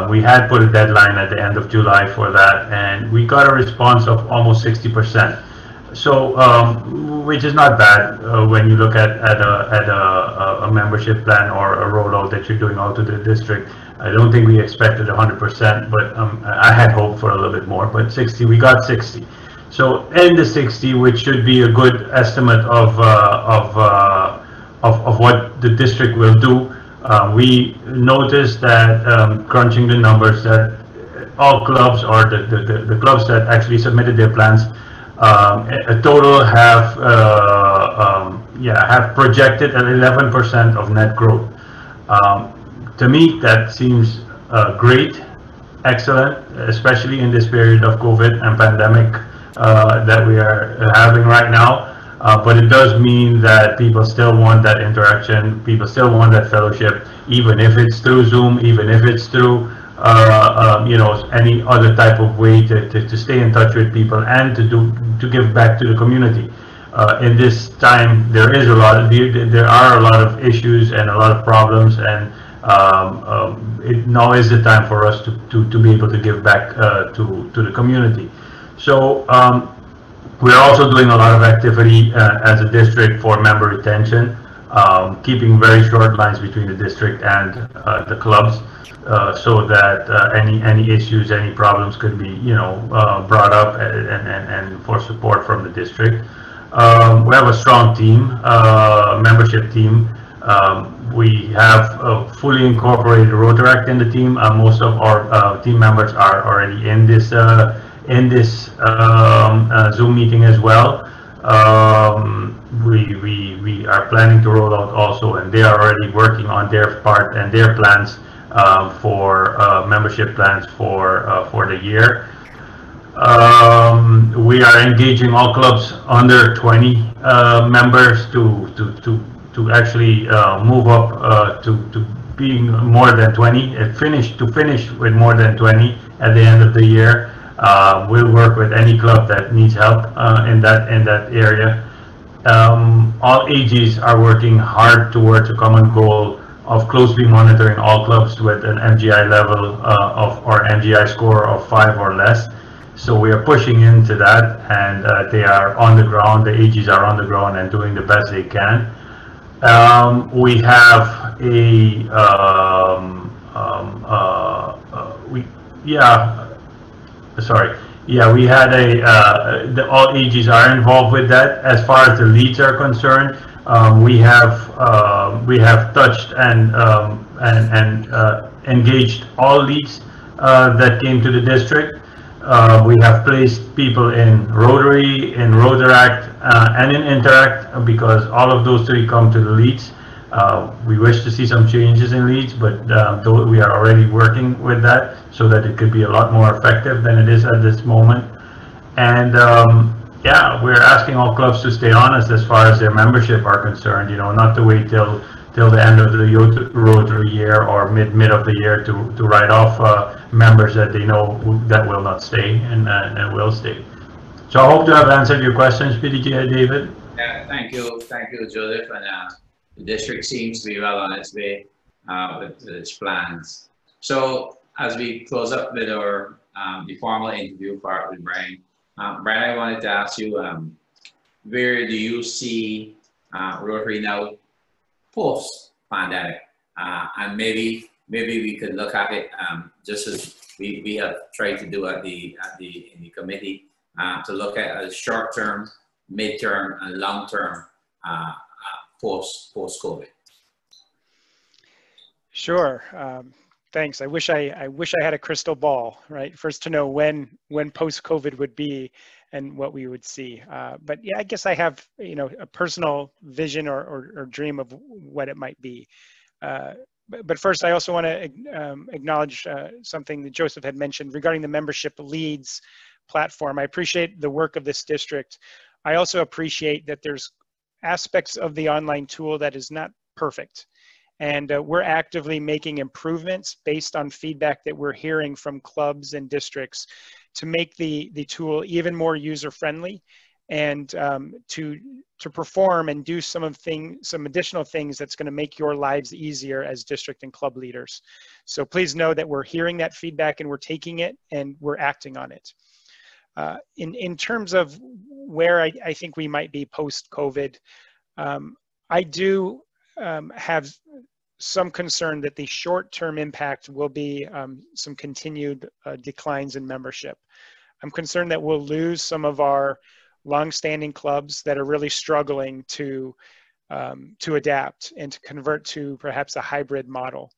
We had put a deadline at the end of July for that, and we got a response of almost 60%. So, which is not bad when you look at a membership plan or a rollout that you're doing out to the district. I don't think we expected 100%, but I had hoped for a little bit more. But 60, we got 60. So in the 60, which should be a good estimate of what the district will do, we noticed that crunching the numbers, that all clubs, or the clubs that actually submitted their plans, a total have projected an 11% of net growth. To me, that seems great, excellent, especially in this period of COVID and pandemic that we are having right now. But it does mean that people still want that interaction, people still want that fellowship, even if it's through Zoom, even if it's through you know, any other type of way to stay in touch with people and to give back to the community. in this time, there are a lot of issues and a lot of problems, and now is the time for us to be able to give back to the community. So we're also doing a lot of activity as a district for member retention, keeping very short lines between the district and the clubs, so that any issues, any problems could be, brought up and for support from the district. We have a strong team, membership team. We have a fully incorporated Rotary in the team. Most of our team members are already in this Zoom meeting as well. We are planning to roll out also, and they are already working on their part and their plans for membership plans for the year. We are engaging all clubs under 20 members to actually move up to being more than 20 and finish with more than 20 at the end of the year. We'll work with any club that needs help in that area. All AGs are working hard towards a common goal of closely monitoring all clubs with an MGI level or MGI score of 5 or less. So we are pushing into that, and they are on the ground. The AGs are on the ground and doing the best they can. We have we had all AGs are involved with that. As far as the leads are concerned, we have touched and engaged all leads that came to the district. We have placed people in Rotary, in Rotaract, and in Interact, because all of those three come to the leads. We wish to see some changes in leads, but we are already working with that so that it could be a lot more effective than it is at this moment. And we're asking all clubs to stay honest as far as their membership are concerned. Not to wait till the end of the Rotary year or mid of the year to write off members that they know that will not stay and will stay. So I hope to have answered your questions, PDG David. Yeah, thank you, Joseph. And the district seems to be well on its way with its plans. So as we close up with our the formal interview part with Brian, Brian, I wanted to ask you, where do you see Rotary now post-pandemic? And maybe we could look at it just as we have tried to do in the committee, to look at a short-term, mid-term, and long-term post-COVID. Sure. Thanks. I wish I had a crystal ball, right? First to know when post-COVID would be and what we would see. But yeah, I guess I have, a personal vision or dream of what it might be. But first, I also want to acknowledge something that Joseph had mentioned regarding the membership leads platform. I appreciate the work of this district. I also appreciate that there's aspects of the online tool that is not perfect. And we're actively making improvements based on feedback that we're hearing from clubs and districts to make the tool even more user-friendly and to perform and do some additional things that's going to make your lives easier as district and club leaders. So please know that we're hearing that feedback and we're taking it and we're acting on it. In terms of where I think we might be post-COVID, I do have some concern that the short-term impact will be some continued declines in membership. I'm concerned that we'll lose some of our long-standing clubs that are really struggling to adapt and to convert to perhaps a hybrid model.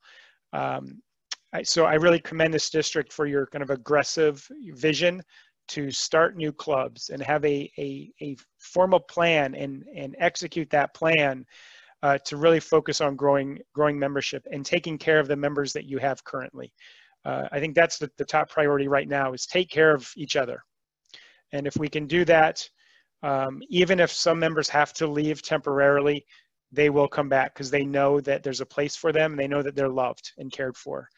So I really commend this district for your kind of aggressive vision to start new clubs and have a formal plan and execute that plan to really focus on growing membership and taking care of the members that you have currently. I think that's the top priority right now, is take care of each other. And if we can do that, even if some members have to leave temporarily, they will come back because they know that there's a place for them and they know that they're loved and cared for.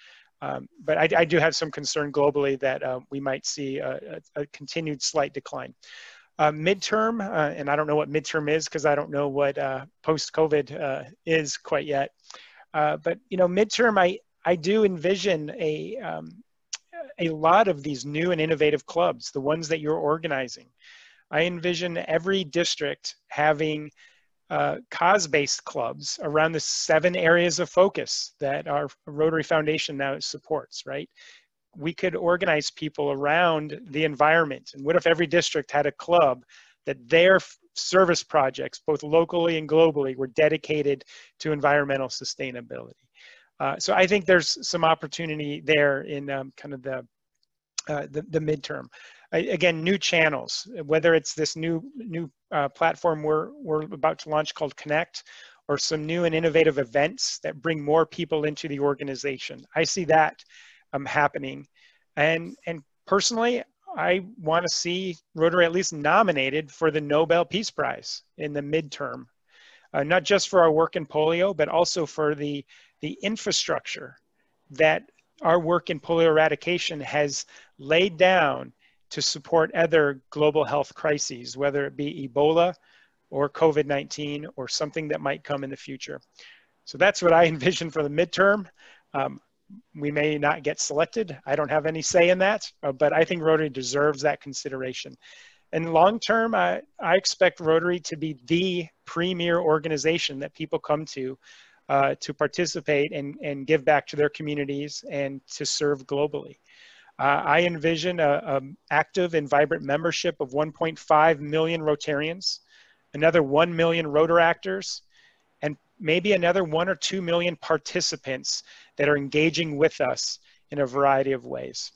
But I do have some concern globally that we might see a continued slight decline. Midterm, and I don't know what midterm is because I don't know what post-COVID is quite yet. But you know, midterm, I do envision a lot of these new and innovative clubs, the ones that you're organizing. I envision every district having cause-based clubs around the 7 areas of focus that our Rotary Foundation now supports, right? We could organize people around the environment. And what if every district had a club that their service projects, both locally and globally, were dedicated to environmental sustainability? So I think there's some opportunity there in kind of the midterm. Again, new channels, whether it's this new platform we're about to launch called Connect, or some new and innovative events that bring more people into the organization. I see that happening. And personally, I want to see Rotary at least nominated for the Nobel Peace Prize in the midterm, not just for our work in polio, but also for the infrastructure that our work in polio eradication has laid down to support other global health crises, whether it be Ebola or COVID-19 or something that might come in the future. So that's what I envision for the midterm. We may not get selected. I don't have any say in that, but I think Rotary deserves that consideration. And long term, I expect Rotary to be the premier organization that people come to participate and give back to their communities and to serve globally. I envision an active and vibrant membership of 1.5 million Rotarians, another 1 million Rotaractors, and maybe another 1 or 2 million participants that are engaging with us in a variety of ways.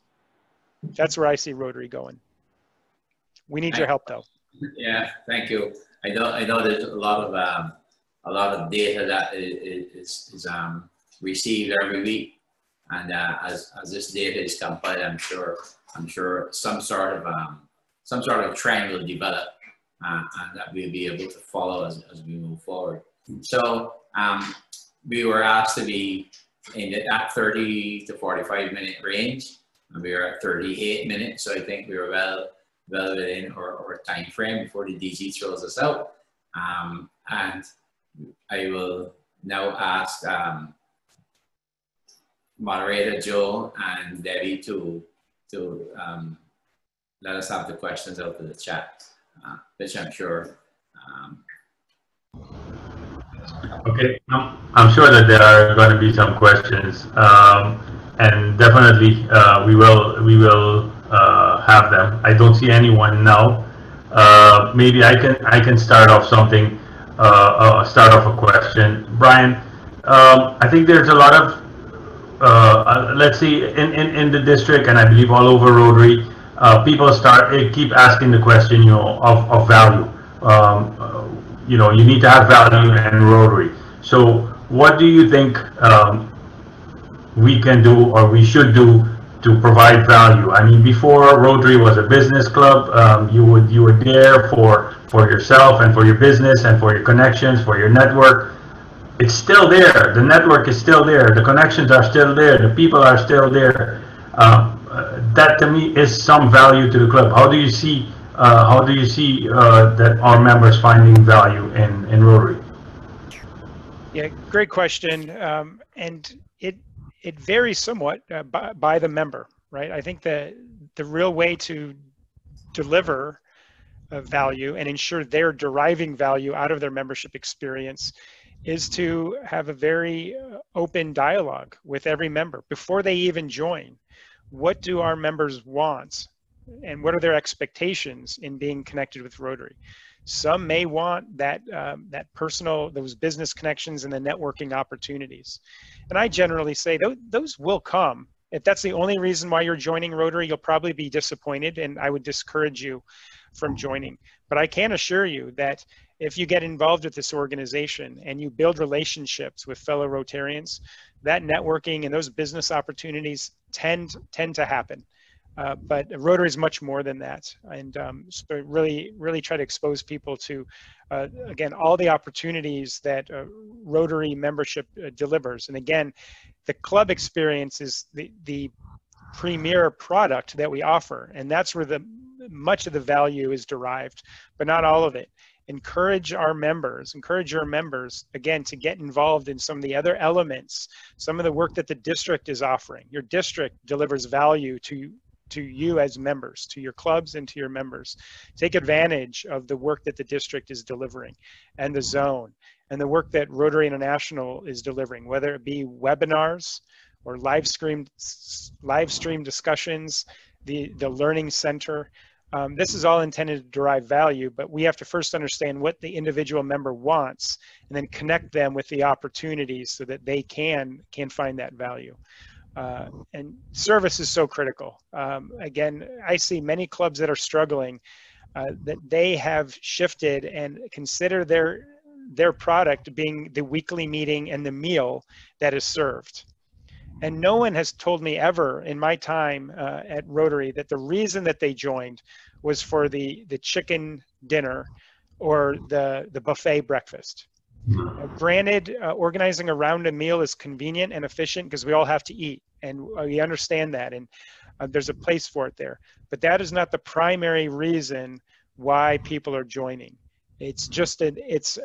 That's where I see Rotary going. We need your help, though. Yeah, thank you. I know there's a lot of data that is received every week. And as this data is compiled, I'm sure some sort of trend will develop, and that we'll be able to follow as we move forward. So we were asked to be in that 30 to 45 minute range, and we are at 38 minutes. So I think we were well within our time frame before the DG throws us out. And I will now ask moderator Joe and Debbie to let us have the questions out to the chat, which I'm sure. Okay, I'm sure that there are going to be some questions, and definitely we will have them. I don't see anyone now. Maybe I can start off something. Start off a question, Brian. I think there's a lot of let's see, in the district, and I believe all over Rotary, people keep asking the question, of value. You need to have value in Rotary. So what do you think we can do or we should do to provide value? I mean, before Rotary was a business club, you were there for yourself and for your business and for your connections, for your network. It's still there. The network is still there. The connections are still there. The people are still there. That to me is some value to the club. How do you see that our members finding value in Rotary? Yeah, great question. And it varies somewhat by the member, right? I think the real way to deliver value and ensure they're deriving value out of their membership experience is to have a very open dialogue with every member before they even join. What do our members want? And what are their expectations in being connected with Rotary? Some may want that personal, those business connections and the networking opportunities. And I generally say those will come. If that's the only reason why you're joining Rotary, you'll probably be disappointed, and I would discourage you from joining. But I can assure you that if you get involved with this organization and you build relationships with fellow Rotarians, that networking and those business opportunities tend to happen. But Rotary is much more than that. And so really try to expose people to, again, all the opportunities that Rotary membership delivers. And again, the club experience is the premier product that we offer. And that's where much of the value is derived, but not all of it. Encourage your members, again, to get involved in some of the other elements, some of the work that the district is offering. Your district delivers value to you as members, to your clubs and to your members. Take advantage of the work that the district is delivering, and the zone, and the work that Rotary International is delivering, whether it be webinars or live stream discussions, the Learning Center. This is all intended to derive value, but we have to first understand what the individual member wants, and then connect them with the opportunities so that they can find that value. And service is so critical. Again, I see many clubs that are struggling, that they have shifted and consider their product being the weekly meeting and the meal that is served. And no one has told me ever in my time at Rotary that the reason that they joined was for the chicken dinner or the buffet breakfast. Granted, organizing around a meal is convenient and efficient because we all have to eat, and we understand that, and there's a place for it there. But that is not the primary reason why people are joining. It's just it's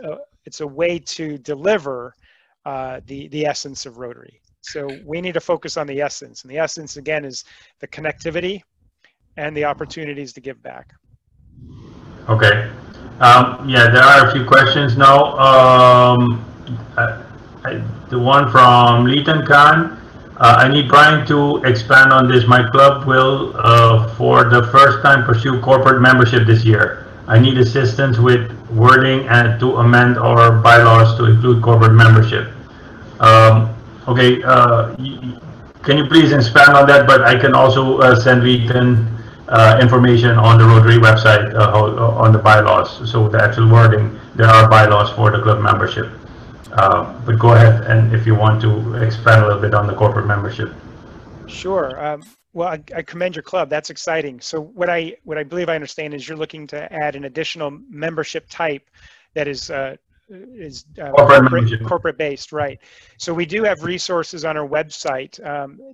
a way to deliver the essence of Rotary. So we need to focus on the essence, and the essence again is the connectivity and the opportunities to give back. Okay. Yeah, there are a few questions now. The one from Leighton Khan. I need Brian to expand on this. My club will, for the first time, pursue corporate membership this year. I need assistance with wording and to amend our bylaws to include corporate membership. Okay, can you please expand on that? But I can also send Leighton information on the Rotary website on the bylaws. So the actual wording, there are bylaws for the club membership. But go ahead, and if you want to expand a little bit on the corporate membership. Sure. Well, I commend your club. That's exciting. So what I believe I understand is you're looking to add an additional membership type that is corporate based, right? So we do have resources on our website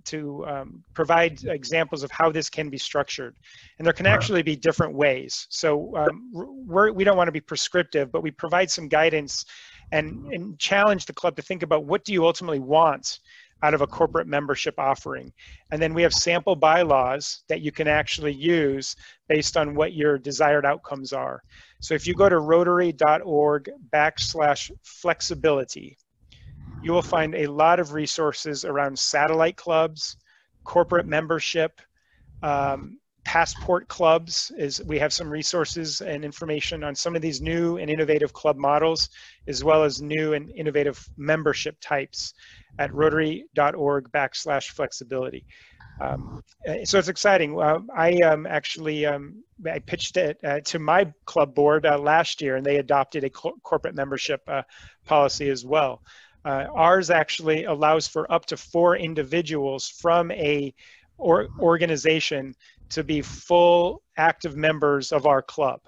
to provide examples of how this can be structured, and there can actually be different ways. So we don't want to be prescriptive, but we provide some guidance and challenge the club to think about what do you ultimately want out of a corporate membership offering. And then we have sample bylaws that you can actually use based on what your desired outcomes are. So if you go to rotary.org/flexibility, you will find a lot of resources around satellite clubs, corporate membership, passport clubs. We have some resources and information on some of these new and innovative club models, as well as new and innovative membership types at rotary.org/flexibility. So it's exciting. I pitched it to my club board last year, and they adopted a corporate membership policy as well. Ours actually allows for up to 4 individuals from a organization to be full active members of our club.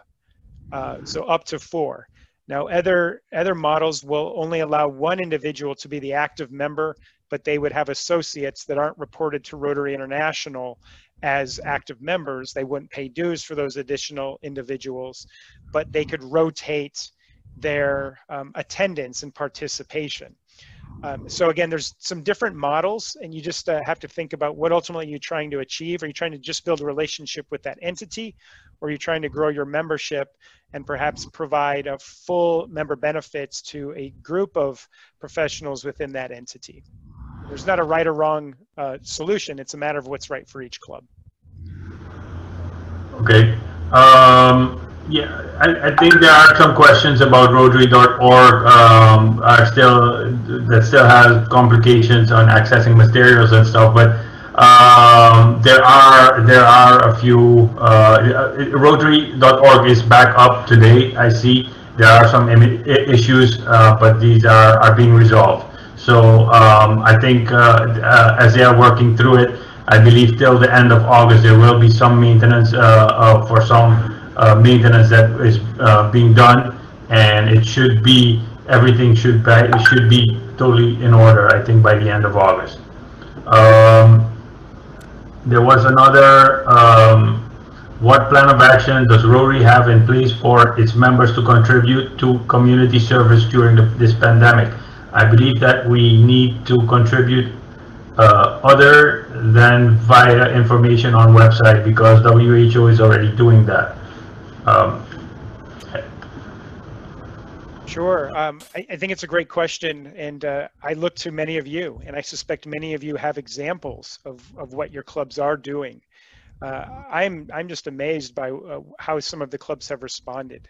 So up to 4. Now, other models will only allow 1 individual to be the active member, but they would have associates that aren't reported to Rotary International as active members. They wouldn't pay dues for those additional individuals, but they could rotate their attendance and participation. So again, there's some different models, and you just have to think about what ultimately you're trying to achieve. Are you trying to just build a relationship with that entity, or are you trying to grow your membership and perhaps provide a full member benefits to a group of professionals within that entity? There's not a right or wrong solution. It's a matter of what's right for each club. Okay. Yeah, I think there are some questions about Rotary.org that still has complications on accessing materials and stuff, but there are a few. Rotary.org is back up to date. I see there are some issues, but these are being resolved. So I think as they are working through it, I believe till the end of August there will be some maintenance for some maintenance that is being done, and it should be, everything should be totally in order, I think, by the end of August. There was another what plan of action does Rotary have in place for its members to contribute to community service during this pandemic? I believe that we need to contribute other than via information on website, because WHO is already doing that. Sure. I think it's a great question, and I look to many of you, and I suspect many of you have examples of what your clubs are doing. I'm just amazed by how some of the clubs have responded.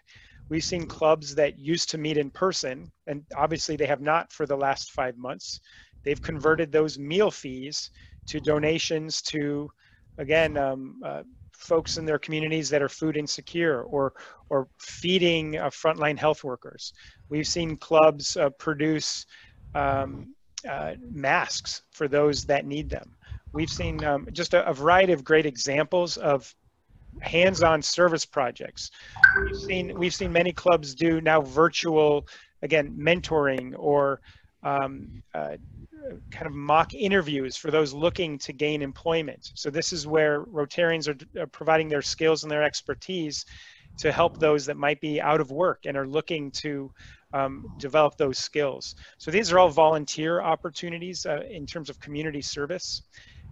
We've seen clubs that used to meet in person, and obviously they have not for the last 5 months. They've converted those meal fees to donations to, again, folks in their communities that are food insecure, or feeding frontline health workers. We've seen clubs produce masks for those that need them. We've seen just a variety of great examples of hands-on service projects. We've seen many clubs do now virtual, again, mentoring, or kind of mock interviews for those looking to gain employment. So this is where Rotarians are providing their skills and their expertise to help those that might be out of work and are looking to develop those skills. So these are all volunteer opportunities in terms of community service.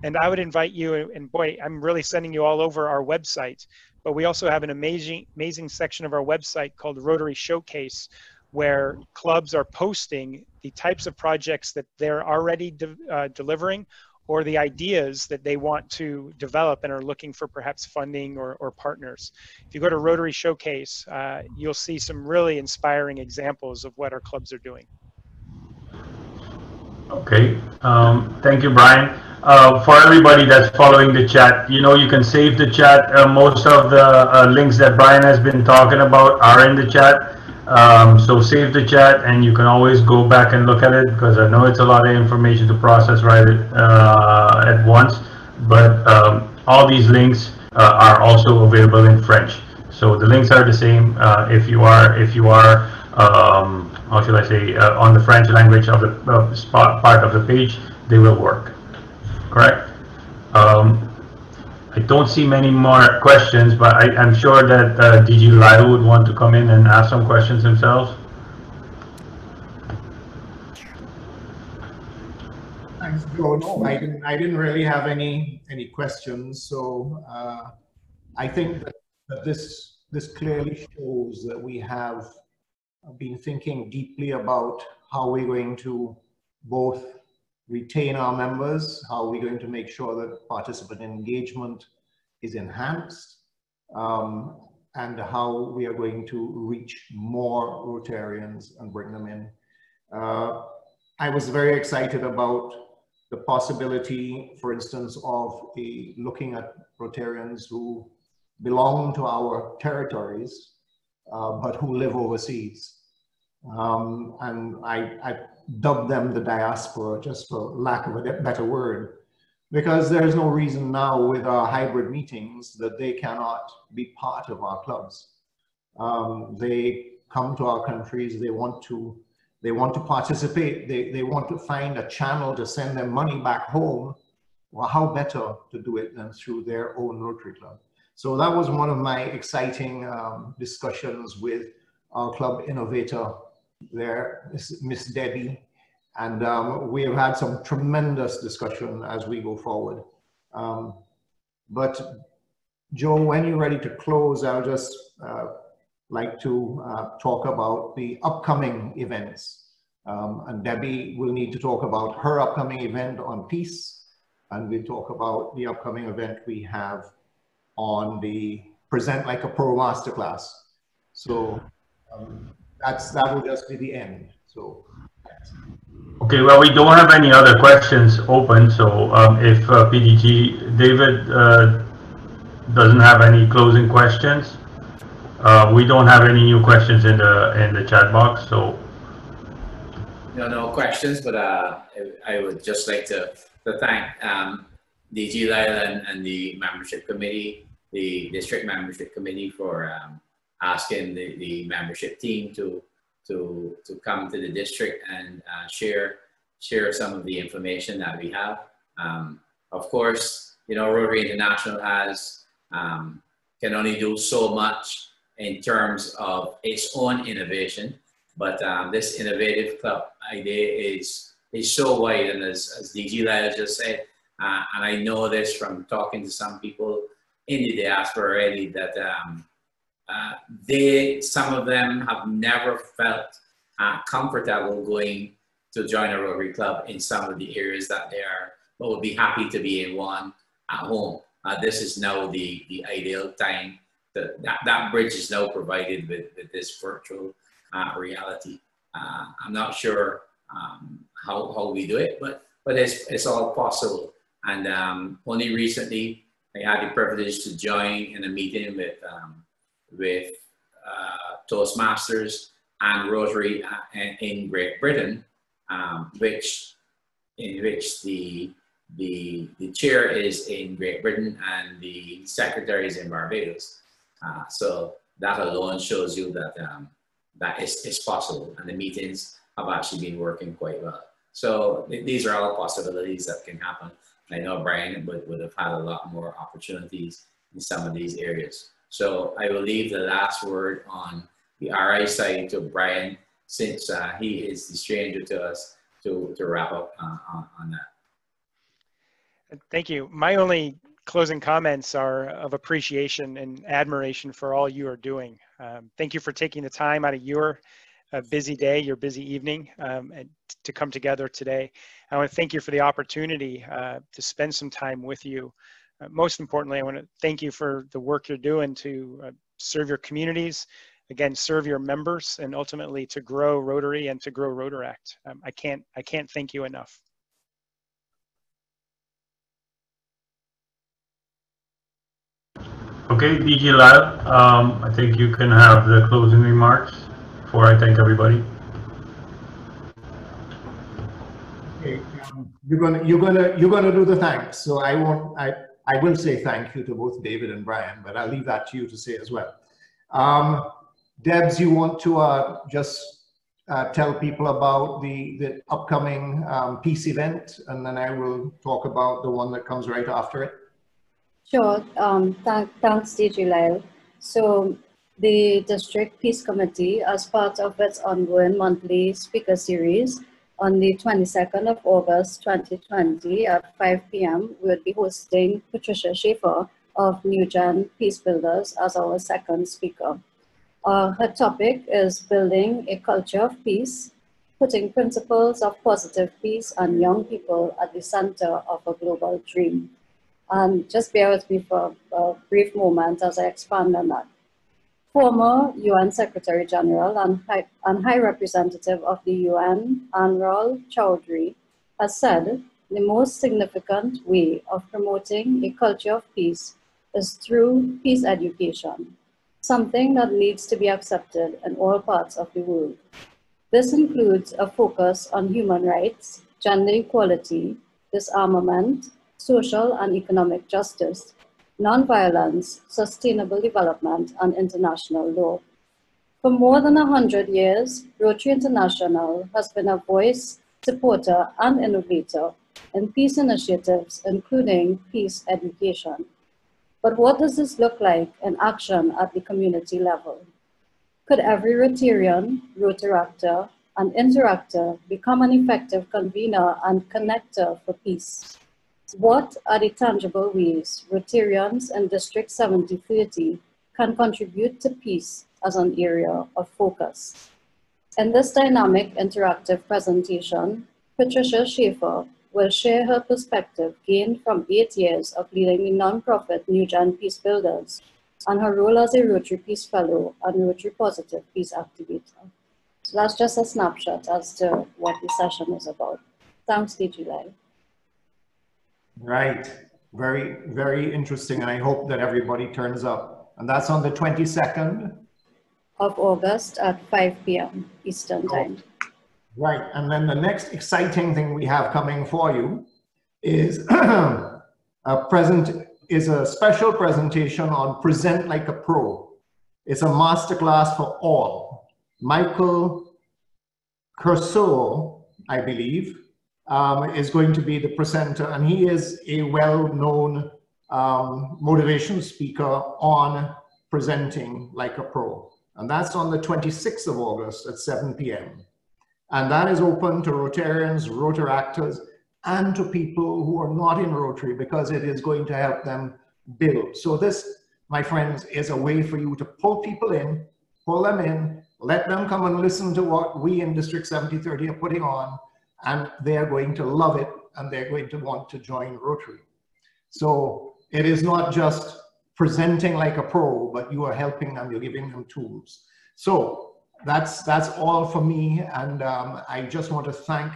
And I would invite you, and boy, I'm really sending you all over our website, but we also have an amazing section of our website called Rotary Showcase, where clubs are posting the types of projects that they're already delivering, or the ideas that they want to develop and are looking for perhaps funding or partners. If you go to Rotary Showcase, you'll see some really inspiring examples of what our clubs are doing. Okay, thank you, Brian. For everybody that's following the chat, you know, you can save the chat. Most of the links that Brian has been talking about are in the chat. So save the chat, and you can always go back and look at it, because I know it's a lot of information to process right at once. But all these links are also available in French. So the links are the same if you are how should I say, on the French language of the part of the page, they will work. Correct? I don't see many more questions, but I'm sure that DG Lisle would want to come in and ask some questions himself. Thanks, Joe. No, I didn't really have any questions. So I think that this clearly shows that we have been thinking deeply about how we're going to both retain our members, how we're going to make sure that participant engagement is enhanced, and how we are going to reach more Rotarians and bring them in. I was very excited about the possibility, for instance, of looking at Rotarians who belong to our territories, but who live overseas. And I dubbed them the diaspora, just for lack of a better word, because there's no reason now with our hybrid meetings that they cannot be part of our clubs. They come to our countries, they want to participate, they want to find a channel to send their money back home. Well, how better to do it than through their own Rotary Club? So that was one of my exciting discussions with our club innovator there, Miss Debbie, and we have had some tremendous discussion as we go forward. But Joe, when you're ready to close, I'll just like to talk about the upcoming events. And Debbie will need to talk about her upcoming event on peace, and we'll talk about the upcoming event we have on the Present Like a Pro Masterclass. So that will just be the end. So. Okay, well, we don't have any other questions open, so if PDG David doesn't have any closing questions, we don't have any new questions in the chat box. So no questions, but I would just like to thank DG Lisle and the membership committee, the district membership committee, for asking the membership team to come to the district and share some of the information that we have. Of course, you know, Rotary International has can only do so much in terms of its own innovation. But this innovative club idea is so wide, and as DG Lisle just said, and I know this from talking to some people in the diaspora already, that some of them have never felt comfortable going to join a Rotary Club in some of the areas that they are, but would be happy to be in one at home. This is now the ideal time. That bridge is now provided with this virtual reality. I'm not sure how we do it, but it's all possible. And only recently, I had the privilege to join in a meeting with Toastmasters and Rotary in Great Britain, in which the chair is in Great Britain and the secretary is in Barbados. So that alone shows you that that is possible, and the meetings have actually been working quite well. So these are all possibilities that can happen. I know Brian would have had a lot more opportunities in some of these areas. So I will leave the last word on the RI side to Brian, since he is the stranger to us, to wrap up on that. Thank you. My only closing comments are of appreciation and admiration for all you are doing. Thank you for taking the time out of your busy day, your busy evening, and to come together today. I want to thank you for the opportunity to spend some time with you. Most importantly, I want to thank you for the work you're doing to serve your communities, again, serve your members, and ultimately to grow Rotary and to grow Rotaract. I can't thank you enough. Okay, DG Lisle, I think you can have the closing remarks before I thank everybody. Okay, you're gonna do the thanks. So I will say thank you to both David and Brian, but I'll leave that to you to say as well. Debs, you want to just tell people about the upcoming peace event, and then I will talk about the one that comes right after it. Sure. Thanks, DG Lisle. So the District Peace Committee, as part of its ongoing monthly speaker series, on the 22nd of August 2020 at 5 p.m., we will be hosting Patricia Schaefer of New Gen Peace Builders as our second speaker. Her topic is building a culture of peace, putting principles of positive peace and young people at the center of a global dream. And just bear with me for a brief moment as I expand on that. Former UN Secretary General and High Representative of the UN, Anral Chowdhury, has said the most significant way of promoting a culture of peace is through peace education, something that needs to be accepted in all parts of the world. This includes a focus on human rights, gender equality, disarmament, social and economic justice, nonviolence, sustainable development, and international law. For more than 100 years, Rotary International has been a voice, supporter, and innovator in peace initiatives, including peace education. But what does this look like in action at the community level? Could every Rotarian, Rotaractor, and Interactor become an effective convener and connector for peace? What are the tangible ways Rotarians in District 7030 can contribute to peace as an area of focus? In this dynamic interactive presentation, Patricia Schaefer will share her perspective gained from 8 years of leading the nonprofit New Gen Peace Builders and her role as a Rotary Peace Fellow and Rotary Positive Peace Activator. So that's just a snapshot as to what the session is about. Thanks, DG Lisle. Right, very, very interesting, and I hope that everybody turns up. And that's on the 22nd of August at 5 p.m. Eastern Time. Right, and then the next exciting thing we have coming for you is a special presentation on Present Like a Pro. It's a masterclass for all. Michael Curso, I believe, is going to be the presenter, and he is a well-known motivation speaker on presenting like a pro. And that's on the 26th of August at 7 p.m. And that is open to Rotarians, Rotaractors, and to people who are not in Rotary, because it is going to help them build. So this, my friends, is a way for you to pull people in, pull them in, let them come and listen to what we in District 7030 are putting on, and they are going to love it, and they're going to want to join Rotary. So it is not just presenting like a pro, but you are helping them, you're giving them tools. So that's all for me, and I just want to thank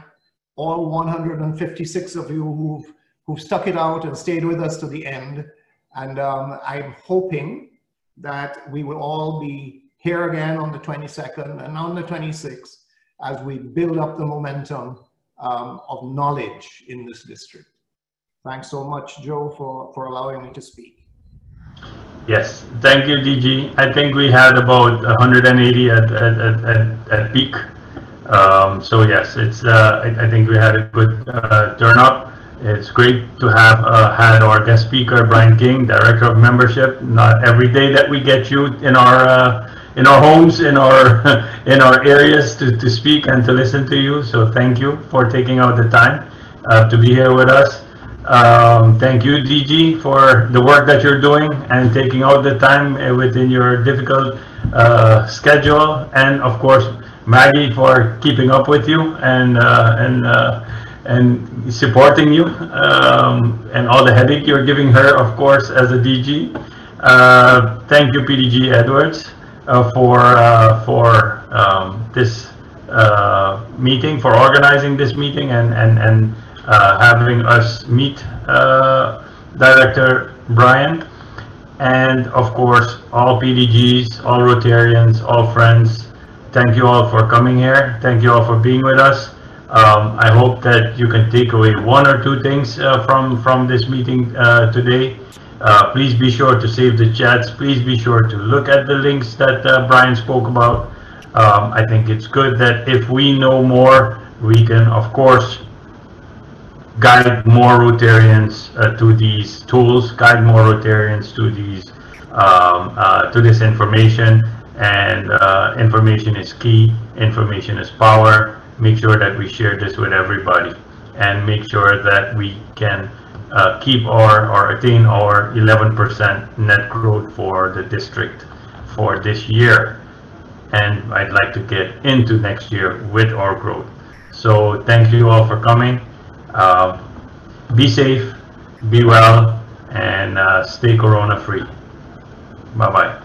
all 156 of you who've stuck it out and stayed with us to the end. And I'm hoping that we will all be here again on the 22nd and on the 26th as we build up the momentum of knowledge in this district. Thanks so much, Joe, for allowing me to speak. Yes, thank you, DG. I think we had about 180 at peak. So yes, it's. I think we had a good turnout. It's great to have had our guest speaker, Brian King, Director of Membership. Not every day that we get you in our homes, in our in our areas to speak and to listen to you. So thank you for taking out the time to be here with us. Thank you, DG, for the work that you're doing and taking out the time within your difficult schedule, and of course Maggie for keeping up with you and supporting you, and all the headache you're giving her, of course, as a DG. Thank you, PDG Edwards, for this meeting, for organizing this meeting and having us meet Director Brian, and of course all PDGs, all Rotarians, all friends. Thank you all for coming here. Thank you all for being with us. I hope that you can take away one or two things from this meeting today. Please be sure to save the chats. Please be sure to look at the links that Brian spoke about. I think it's good that if we know more, we can, of course, guide more Rotarians to these tools, guide more Rotarians to these to this information. And information is key. Information is power. Make sure that we share this with everybody, and make sure that we can keep or attain our 11% net growth for the district for this year. And I'd like to get into next year with our growth. So thank you all for coming. Be safe, be well, and stay corona free. Bye-bye.